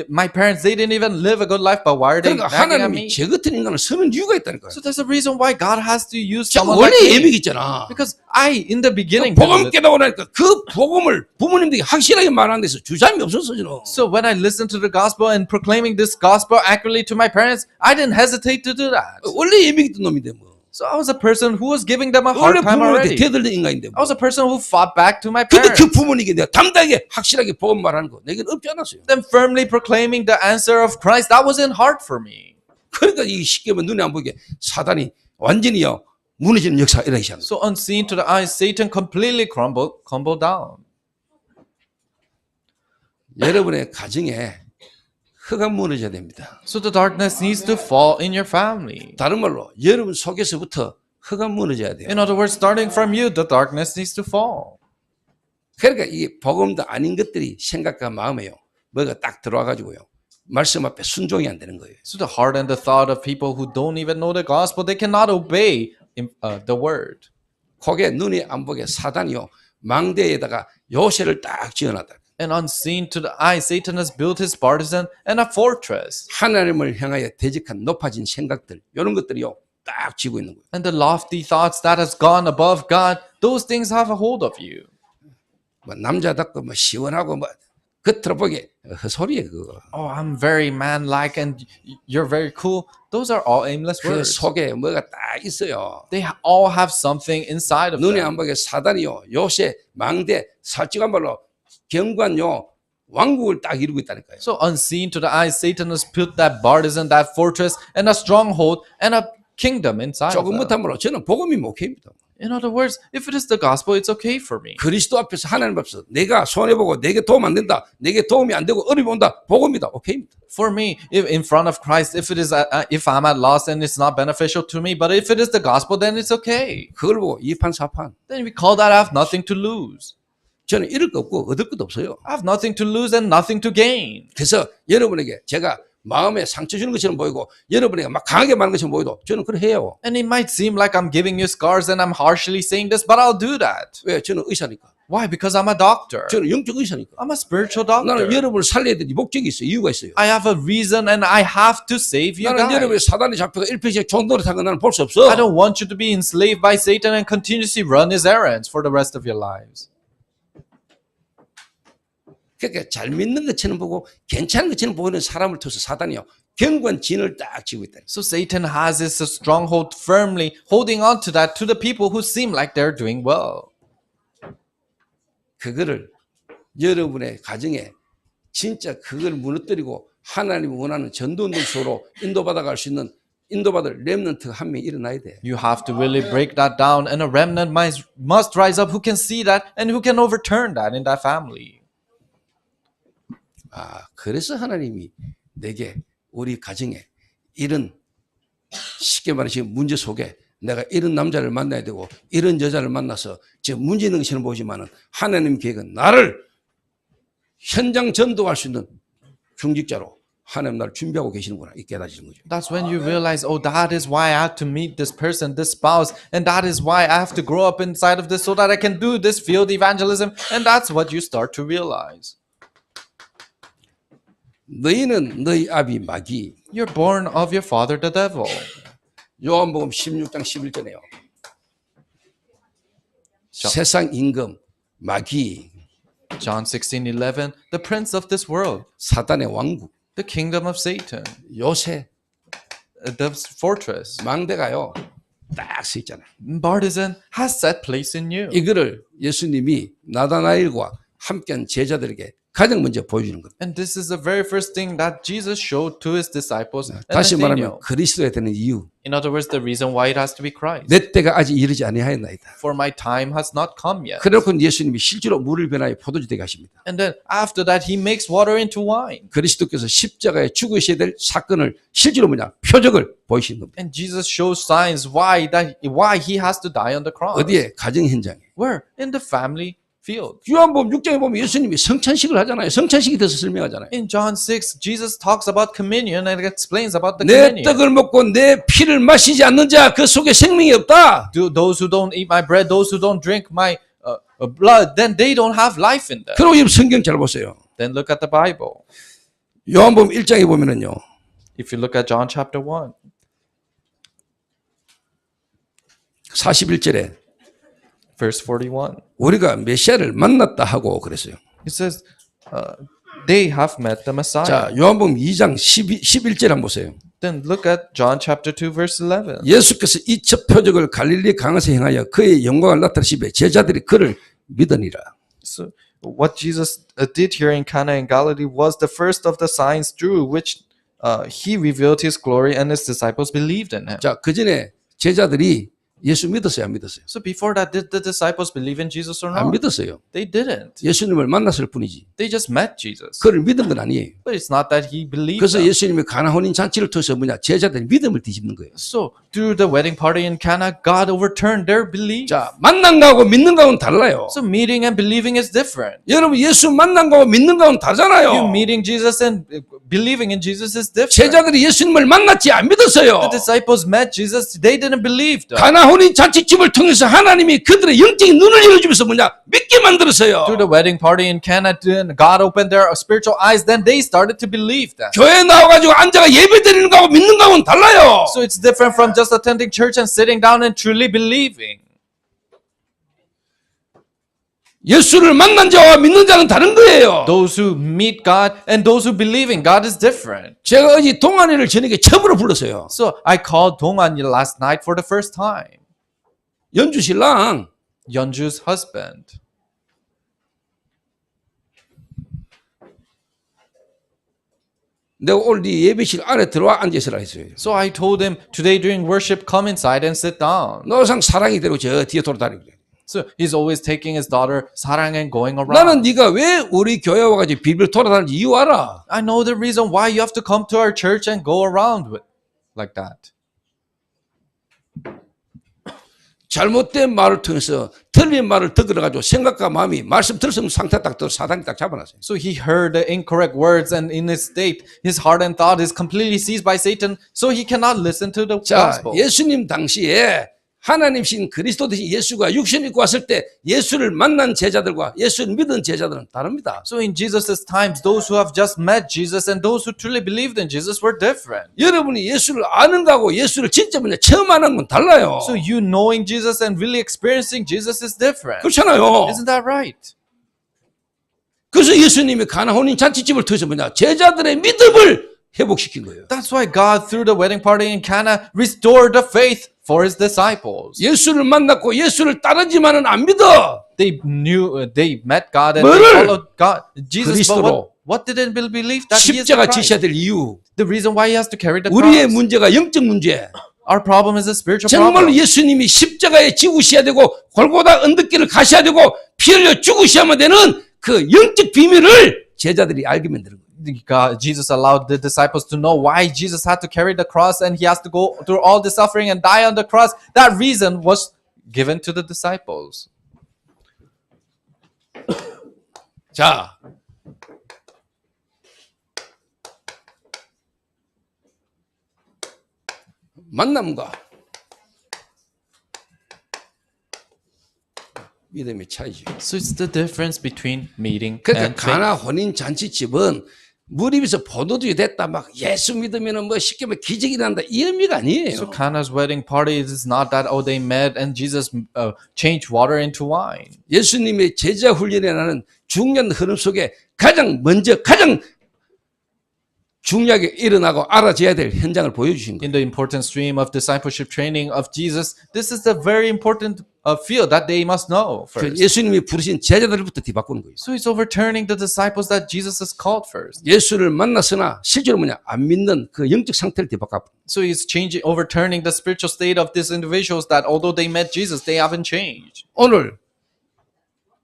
my parents, they didn't even live a good life, but why are they 그러니까 nagging at 하나님이 me? 저 같은 인간을 쓰는 이유가 있다니까요. So there's a reason why God has to use 제가 someone 원래 like me. 예비가 있잖아. Because I, in the beginning, 복음 깨닫고 나니까 그 복음을 부모님들이 확실하게 말하는 데서 주저함이 없었어 저는. so when I listened to the gospel and proclaiming this gospel accurately to my parents, I didn't hesitate to do that. 원래 예비가 있던 놈인데 뭐. So I was a person who was giving them a 원래 hard time 부모님한테 already. 대들던 인간인데 I 뭐. was a person who fought back to my 근데 parents. 그 부모님에게 내가 담대하게 확실하게 복음 말하는 거 내게는 없지 않았어요. Them firmly proclaiming the answer of Christ, that wasn't hard for me. 그러니까 이 쉽게 보면 눈에 안 보이게 사단이 완전히요 무너지는 역사가 일어나기 시작합니다. So unseen to the eyes, Satan completely crumbled down. 여러분의 가정에 흑암 무너져야 됩니다. So the darkness needs to fall in your family. 다른 말로 여러분 속에서부터 흑암 무너져야 돼요. In other words, starting from you, the darkness needs to fall. 그러니까 이게 복음도 아닌 것들이 생각과 마음에요. 뭐가 딱 들어와 가지고요. 말씀 앞에 순종이 안 되는 거예요. So the heart and the thought of people who don't even know the gospel, they cannot obey the word. 거기에 눈이 안 보게 사단이요. 망대에다가 요새를 딱 지어놨다. And unseen to the eye, Satan has built his partisan and a fortress. 하나님을 향하여 대적한 높아진 생각들 이런 것들이요. 딱 쥐고 있는 거예요. And the lofty thoughts that has gone above God, those things have a hold of you. 뭐 남자답고 뭐 시원하고 뭐 겉으로 보기에 헛소리예요 그거. Oh, I'm very man-like and you're very cool. Those are all aimless 그 words. 속에 뭐가 딱 있어요. They all have something inside of 눈에 them. 안 보게 사단이요. 요새 망대 살찌간 말로 경관요 왕국을 딱 이루고 있다니까요. So unseen to the eye, Satan has put that partisan, that fortress, and a stronghold and a kingdom inside of 조금 them. 못하므로 저는 복음이 목회입니다. In other words, if it is the gospel, it's okay for me. 그리스도 앞에서 하나님 앞에서 내가 손해보고 내게 도움 안 된다. 내게 도움이 안 되고 어려움이 온다. 복음이다. 오케이입니다. For me, if in front of Christ, if I'm at loss and it's not beneficial to me, but if it is the gospel, then it's okay. 그걸 보고 이판 사판. Then we call that I have nothing to lose. 저는 잃을 거 없고 얻을 것도 없어요. I have nothing to lose and nothing to gain. 그래서 여러분에게 제가 마음에 상처 주는 것처럼 보이고 여러분에게 막 강하게 말하는 것처럼 보여도 저는 그래 해요. And it might seem like I'm giving you scars and I'm harshly saying this, but I'll do that. 왜? 저는 의사니까. Why? Because I'm a doctor. 저는 영적 의사니까. I'm a spiritual doctor. 나는 여러분을 살려야 되는 목적이 있어요. 이유가 있어요. I have a reason and I have to save you 나는 여러분이 guys. 사단에 잡혀가 일평생 종노릇한 거 나는 볼 수 없어. I don't want you to be enslaved by Satan and continuously run his errands for the rest of your lives. 그러니까 잘 믿는 것처럼 보고 괜찮은 것처럼 보이는 사람을 통해서 사단이요. 경관 진을 딱 쥐고 있다. So Satan has his stronghold firmly holding on to that to the people who seem like they're doing well. 그거를 여러분의 가정에 진짜 그걸 무너뜨리고 하나님이 원하는 전도운동 속으로 인도받아 갈 수 있는 인도받을 렘넌트 한 명이 일어나야 돼. You have to really break that down, and a remnant must rise up who can see that and who can overturn that in that family. 아, 그래서 하나님이 내게 우리 가정에 이런 쉽게 말해서 문제 속에 내가 이런 남자를 만나야 되고 이런 여자를 만나서 저 문제 있는 것처럼 보이지만은 하나님 계획은 나를 현장 전도할 수 있는 중직자로 하나님 나를 준비하고 계시는구나 이 깨달아지는 거죠. That's when you realize, oh, that is why I have to meet this person, this spouse, and that is why I have to grow up inside of this so that I can do this field evangelism, and that's what you start to realize. 너희는 너희 아비 마귀. You're born of your father, the devil. 요한복음 16장 11절에요. 세상 임금 마귀 John 16:11, the prince of this world, 사단의 왕국 the kingdom of Satan, 요새 the fortress, 망대가요 딱 서 있잖아요. partisan has set place in you. 이거를 예수님이 나다나엘과 함께한 제자들에게 가장 먼저 보여주는 겁니다. And this is the very first thing that Jesus showed to his disciples and 다시 Nathaniel. 말하면 그리스도야 되는 이유. In other words, the reason why it has to be Christ. 내 때가 아직 이르지 아니하였나이다. For my time has not come yet. 그래놓고 예수님이 실제로 물을 변하여 포도주 되게 하십니다. And then after that, he makes water into wine. 그리스도께서 십자가에 죽으셔야 될 사건을 실제로 뭐냐 표적을 보이신 겁니다. And Jesus shows signs why he has to die on the cross. 어디에? 가정 현장에. Where? In the family field. 요한복음 6장에 보면 예수님이 성찬식을 하잖아요. 성찬식에 대해서 설명하잖아요. In John 6, Jesus talks about communion and explains about the 내 communion. 떡을 먹고 내 피를 마시지 않는 자 그 속에 생명이 없다. Those who don't eat my bread, those who don't drink my blood, then they don't have life in them. 그리고 이 성경 잘 보세요. Then look at the Bible. 요한복음 1장에 보면은요. If you look at John chapter 1, 41절에 verse 41, 우리가 메시아를 만났다 하고 그랬어요. it says, they have met the Messiah. 자, 요한복음 2장 11절 한번 보세요. Then look at John chapter 2, verse 11. 예수께서 이 첫 표적을 갈릴리 강에서 행하여 그의 영광을 나타내시되 제자들이 그를 믿으니라. So what Jesus did here in Cana in Galilee was the first of the signs through which he revealed his glory and his disciples believed in him. 자, 그 전에 제자들이 예수 믿었어요, 안 믿었어요? So before that, did the disciples believe in Jesus or 안 not? 믿었어요. They didn't. 예수님을 만났을 뿐이지. They just met Jesus. 그를 믿은 건 아니에요. But it's not that he believed 그래서 them. 예수님이 가나 혼인 잔치를 통해서 제자들의 믿음을 뒤집는 거예요. So through the wedding party in Cana, God overturned their belief. 자, 만난 거하고 믿는 거하고는 달라요. So meeting and believing is different. 여러분 예수 만난 거하고 믿는 거하고는 You 다르잖아요. meeting Jesus and believing in Jesus is different. 제자들이 예수님을 만났지 안 믿었어요. The disciples met Jesus, they didn't believe though. 가나 혼인 잔치집을 통해서 하나님이 그들의 영적인 눈을 열어주면서 믿게 만들었어요. Through the wedding party in Cana, God opened their spiritual eyes, then they started to believe that. 교회 나와가지고 앉아가 예배 드리는 거하고 믿는 거하고는 달라요. So it's different from just attending church and sitting down and truly believing. 예수를 만난 자와 믿는 자는 다른 거예요. Those who meet God and those who believe in God is different. 제가 어제 동안이를 저녁에 처음으로 불렀어요. So I called Dongan last night for the first time. 연주 신랑 Yeonju's husband. 내가 오늘 네 예배실 안에 들어와 앉아있으라 했어요. So I told him, today during worship, come inside and sit down. 너상 사랑이 되고 저 뒤에 돌아다니고 그래. So he's always taking his daughter Sarang and going 나는 around. 네가 왜 우리 교회 와가지고 비빌 돌아다니는지 이유 알아. I know the reason why you have to come to our church and go around with like that. 잘못된 말을 통해서 틀린 말을 듣어가지고 생각과 마음이 말씀 들었으면 상태 딱 사단이 딱 잡아놨어요. So he heard the incorrect words, and in his state, his heart and thought is completely seized by Satan, so he cannot listen to the 자, gospel. 예수님 당시에 하나님신 그리스도 되신 예수가 육신 입고 왔을 때 예수를 만난 제자들과 예수를 믿은 제자들은 다릅니다. So in Jesus' times, those who have just met Jesus and those who truly believed in Jesus were different. 여러분이 예수를 아는 거하고 예수를 진짜 처음 아는 건 달라요. So you knowing Jesus and really experiencing Jesus is different. 그렇잖아요. Isn't that right? 그래서 예수님이 가나 혼인 잔치집을 통해서 제자들의 믿음을 회복시킨 거예요. That's why God, through the wedding party in Cana, restored the faith for his disciples. 예수를 만났고 예수를 따르지만은 안 믿어. They knew, they met God and 뭐를? they followed God, Jesus. But 그리스도로. what did they believe? That he is the 십자가 Christ. 지셔야 될 이유. The reason why he has to carry the 우리의 cross. 문제가 영적 문제. Our problem is a spiritual 정말로 problem. 예수님이 십자가에 죽으셔야 되고 골고다 언덕길을 가셔야 되고 피 흘려 죽으셔야만 되는 그 영적 비밀을 제자들이 알기만 되는 거예요. God, Jesus allowed the disciples to know why Jesus had to carry the cross and he has to go through all the suffering and die on the cross. That reason was given to the disciples. 자, 만남과 믿음의 차이죠. So it's the difference between meeting 그러니까 and faith. 가나 혼인 잔치집은 무리에서 포도주에 됐다 막 예수 믿으면은 뭐 쉽게 말 기적이 난다 이 의미가 아니에요. So Cana's wedding party is not that they met and Jesus changed water into wine. 예수님의 제자 훈련이라는 중요한 흐름 속에 가장 중요하게 일어나고 알아져야 될 현장을 보여주신 거예요. In the important stream of discipleship training of Jesus, this is the very important field that they must know first. 예수님이 부르신 제자들부터 뒤바꾸는 거예요. So he's overturning the disciples that Jesus has called first. 예수를 만났으나 실제로 안 믿는 그 영적 상태를 뒤바꿔. So he's overturning the spiritual state of these individuals that although they met Jesus, they haven't changed. 오늘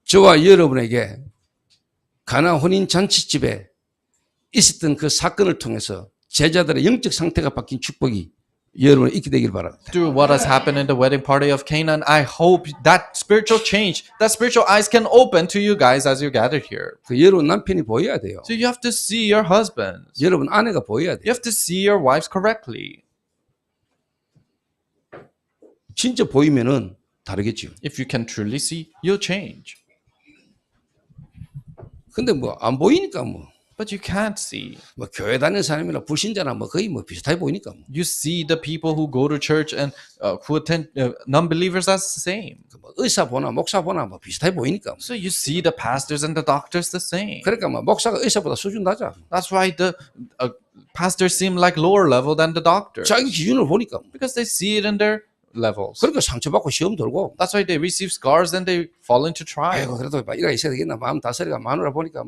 저와 여러분에게 가나 혼인 잔치집에 있었던 그 사건을 통해서 제자들의 영적 상태가 바뀐 축복이 여러분에 있게 되길 바랍니다. Through what has happened in the wedding party of Canaan, I hope that spiritual change, that spiritual eyes can open to you guys as you gathered here. 그 여러분 남편이 보여야 돼요. So you have to see your husbands. 여러분 아내가 보여야 You 돼요. have to see your wives correctly. 진짜 보이면은 다르겠죠. If you can truly see, you'll change. 근데 뭐 안 보이니까 뭐 But you can't see. 교회 다니는 사람이나 불신자나 거의 비슷하게 보이니까 뭐. You see the people who go to church and who attend non-believers as the same. 의사 보나 목사 보나 비슷하게 보이니까 뭐. So you see the pastors and the doctors the same. 그러니까 목사가 의사보다 수준 낮아. That's why the pastors seem like lower level than the doctors. 자기 기준을 보니까. Because they see it in their levels. 그러니까 상처받고 시험 돌고. That's why they receive scars and they fall into 아이고 trial. 그래도 이가 있어야 되겠나 마음 다스리가 마누라 보니까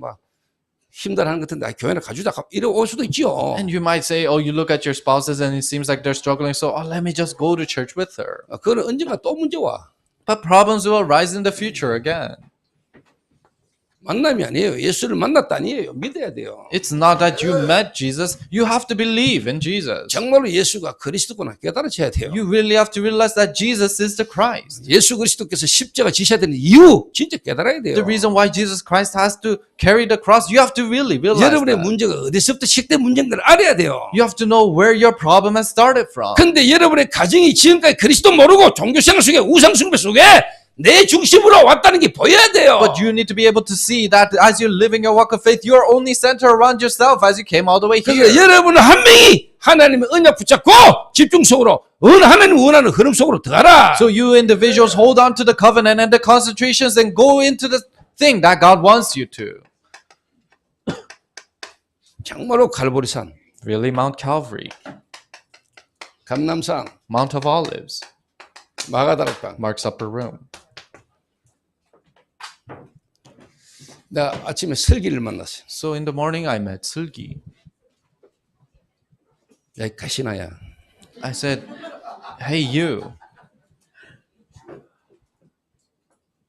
힘들어하는 것 같은데 교회나 가주자 이래 올 수도 있지요. And you might say, oh, you look at your spouses and it seems like they're struggling, so let me just go to church with her. 그거는 언젠가 또 문제 와. But problems will arise in the future again. 만남이 아니에요. 예수를 만났다 아니에요. 믿어야 돼요. It's not that you met Jesus, you have to believe in Jesus. 정말로 예수가 그리스도구나 깨달아져야 돼요. You really have to realize that Jesus is the Christ. 예수 그리스도께서 십자가 지셔야 되는 이유 진짜 깨달아야 돼요. The reason why Jesus Christ has to carry the cross, you have to really realize 여러분의 that. 문제가 어디서부터 시작된 문제인가를 알아야 돼요. You have to know where your problem has started from. 근데 여러분의 가정이 지금까지 그리스도 모르고 종교생활 속에 우상숭배 속에 내 중심으로 왔다는 게 보여야 돼요. But you need to be able to see that as you're living your walk of faith, you're only centered around yourself as you came all the way 그러니까 here. 여러분 한 명이 하나님의 언약 붙잡고 집중 속으로 하나님 원하는 흐름 속으로 들어가라. So you individuals hold on to the covenant and the concentrations and go into the thing that God wants you to. 정말로 갈보리산, Really, Mount Calvary, 감람산, Mount of Olives, 마가다락방. Mark's upper room. 내가 아침에 설기를 만났어요. So in the morning I met Sulgi. 야, 가시나야. I said, hey you,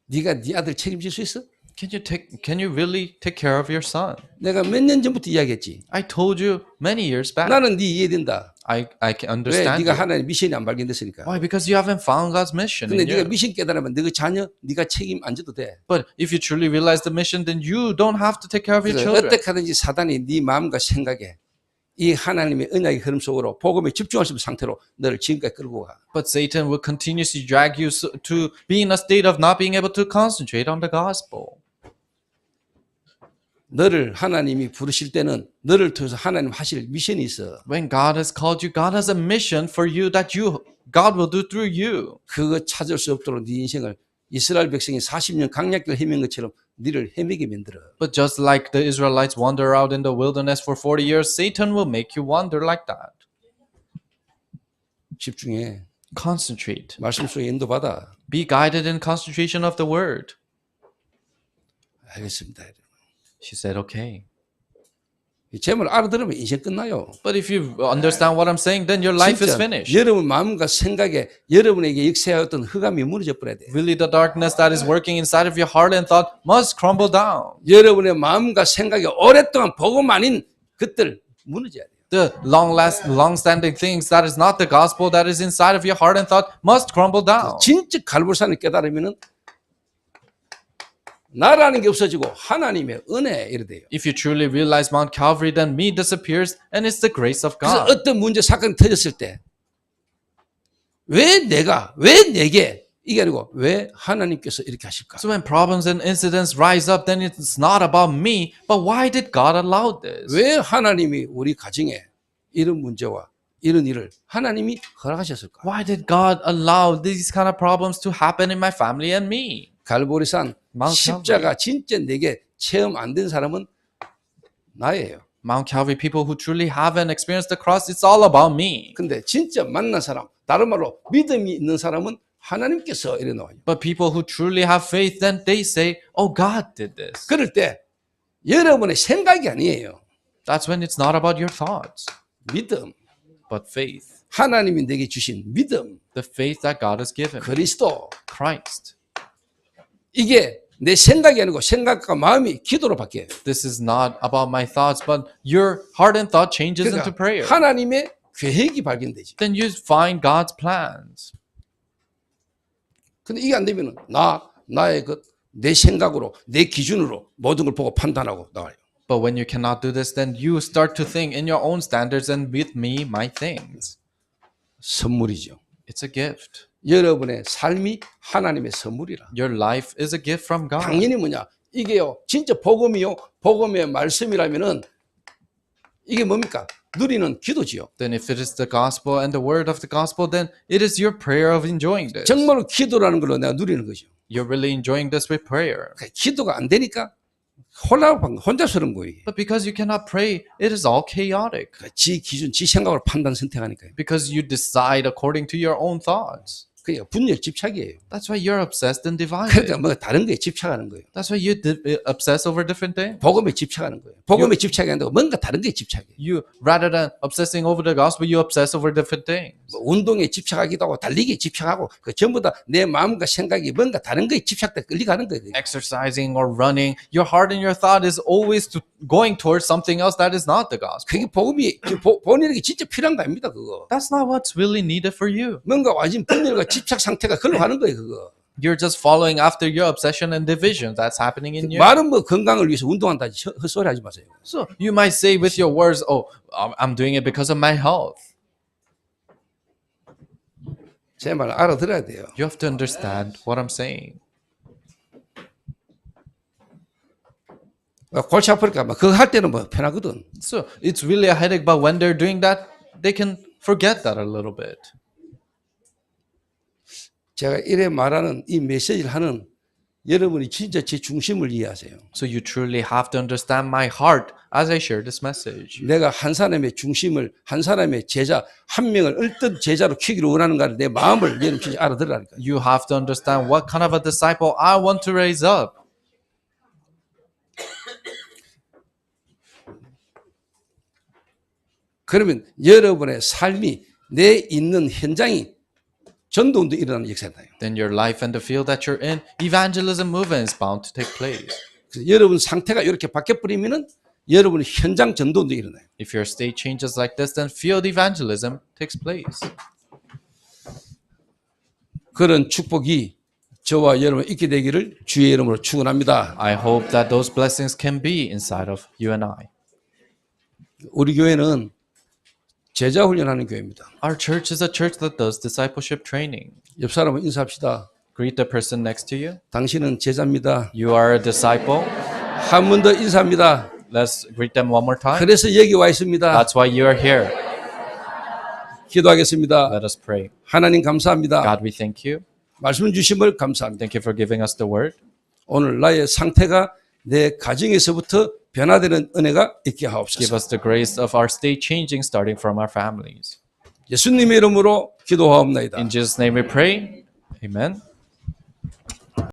네가 네 아들 책임질 수 있어? can you really take care of your son? 내가 몇 년 전부터 이야기했지. I told you many years back. 나는 네 이해된다. I can 왜? understand 네가 you. 하나님 미션이 안 발견됐으니까. Why? Because you haven't found God's mission 근데 in 네가 you. 미션 깨달으면 너 자녀 네가 책임 안 져도 돼. But if you truly realize the mission, then you don't have to take care of your 그래서 children. 어떻게 하든지 사단이 네 마음과 생각에 이 하나님의 언약의 흐름 속으로 복음에 집중할 수 있는 상태로 너를 지금까지 끌고 가. But Satan will continuously drag you to be in a state of not being able to concentrate on the gospel. 너를 하나님이 부르실 때는 너를 통해서 하나님 하실 미션이 있어. When God has called you, God has a mission for you that God will do through you. 그거 찾을 수 없도록 네 인생을 이스라엘 백성이 40년 강약길 헤맨 것처럼 너를 헤매게 만들어. But just like the Israelites wander out in the wilderness for 40 years, Satan will make you wander like that. 집중해. Concentrate. 말씀 속에 인도받아. Be guided in concentration of the word. 알겠습니다. She said, okay. 이 제목을 알아들으면 인생 끝나요. But if you understand what I'm saying, then your life is 진짜 finished. 여러분 마음과 생각에 여러분에게 역사하였던 흑암이 무너져 버려야 돼. Really, the darkness that is working inside of your heart and thought must crumble down. 여러분의 마음과 생각에 오랫동안 복음 아닌 것들 무너져야 돼. The long-standing things that is not the gospel that is inside of your heart and thought must crumble down. 진짜 갈보리산을 깨달으면은 나라는 게 없어지고 하나님의 은혜 이래 돼요. If you truly realize Mount Calvary, then me disappears and it's the grace of 그래서 God. 어떤 문제 사건이 터졌을 때 왜 내게 이게 아니고 왜 하나님께서 이렇게 하실까? So when problems and incidents rise up, then it's not about me, but why did God allow this? 왜 하나님이 우리 가정에 이런 문제와 이런 일을 하나님이 허락하셨을까? Why did God allow these kind of problems to happen in my family and me? 갈보리산 Mount 십자가 진짜 내게 체험 안 된 사람은 나예요. Mount Calvary, people who truly haven't experienced the cross, it's all about me. 근데 진짜 만난 사람, 다른 말로 믿음이 있는 사람은 하나님께서 이래 나와요. But people who truly have faith, then they say, oh, God did this. 그럴 때 여러분의 생각이 아니에요. That's when it's not about your thoughts, 믿음. but faith. 하나님이 내게 주신 믿음. The faith that God has given me. 그리스도. Christ. 이게 내 생각이 아니고 생각과 마음이 기도로 바뀌어요. This is not about my thoughts, but your heart and thought changes into 그러니까 prayer. 하나님의 계획이 발견되지. Then you find God's plans. 근데 이게 안 되면은 나의 내 생각으로 내 기준으로 모든 걸 보고 판단하고 나와요. But when you cannot do this, then you start to think in your own standards and with me, my things. 선물이죠. It's a gift. 여러분의 삶이 하나님의 선물이라. Your life is a gift from God. 당연히 뭐냐? 이게요. 진짜 복음이요. 복음의 말씀이라면은 이게 뭡니까? 누리는 기도지요. Then if it is the gospel and the word of the gospel, then it is your prayer of enjoying this. 정말로 기도라는 걸로 내가 누리는 거죠. You're really enjoying this with prayer. 그러니까 기도가 안 되니까 혼자스러운 거예요. But because you cannot pray, it is all chaotic. 그러니까 지 기준, 지 생각으로 판단 선택하니까요. Because you decide according to your own thoughts. 그러니까 분열 집착이에요. That's why you're obsessed and divided. 그러니까 뭐 다른 거에 집착하는 거예요. That's why you obsess over different things. 복음에 집착하는 거예요. 복음에 집착이 아니고 뭔가 다른 거에 집착해요. You, rather than obsessing over the gospel, you obsess over different things. 뭐 운동에 집착하기도 하고 달리기에 집착하고 그 전부 다 내 마음과 생각이 뭔가 다른 거에 집착돼 끌려가는 거예요. Exercising or running, your heart and your thought is always going towards something else that is not the gospel. 그게 복음이 본인에게 진짜 필요한 거 아닙니다. 그거 That's not what's really needed for you. 뭔가 완전 분열과 집착 상태가 걸로 가는 거예요. 그거 You're just following after your obsession and division that's happening in you. 말은 뭐 건강을 위해서 운동한다 헛소리 하지 마세요. So you might say with your words, "Oh, I'm doing it because of my health." 제 말 알아들어야 돼요. You have to understand what I'm saying. 골치 아프니까 막 그거 할 때는 뭐 편하거든. So it's really a headache, but when they're doing that, they can forget that a little bit. 제가 이래 말하는 이 메시지를 하는 여러분이 진짜 제 중심을 이해하세요. So you truly have to understand my heart as I share this message. 내가 한 사람의 중심을 한 사람의 제자 한 명을 어떤 제자로 키우기를 원하는가를 내 마음을 여러분 진짜 알아들으라니까요. You have to understand what kind of a disciple I want to raise up. 그러면 여러분의 삶이 내 있는 현장이 전도운동 일어나는 역사다. Then your life and the field that you're in, evangelism movement is bound to take place. 그래서 여러분 상태가 이렇게 바뀌어버리면은 여러분의 현장 전도운동이 일어나요. If your state changes like this, then field evangelism takes place. 그런 축복이 저와 여러분 있게 되기를 주의 이름으로 축원합니다. I hope that those blessings can be inside of you and I. 우리 교회는 제자 훈련하는 교회입니다. Our church is a church that does discipleship training. 옆 사람은 인사합시다. Greet the person next to you. 당신은 제자입니다. You are a disciple. 한 번 더 인사합니다. Let's greet them one more time. 그래서 여기 와 있습니다. That's why you are here. 기도하겠습니다. Let us pray. 하나님 감사합니다. God, we thank you. 말씀 주심을 감사합니다. Thank you for giving us the word. 오늘 나의 상태가 내 가정에서부터 변화되는 은혜가 있게 Give 하옵소서. us the grace of our state changing starting from our families. 예수님의 이름으로 기도하옵나이다. In Jesus' name we pray. Amen.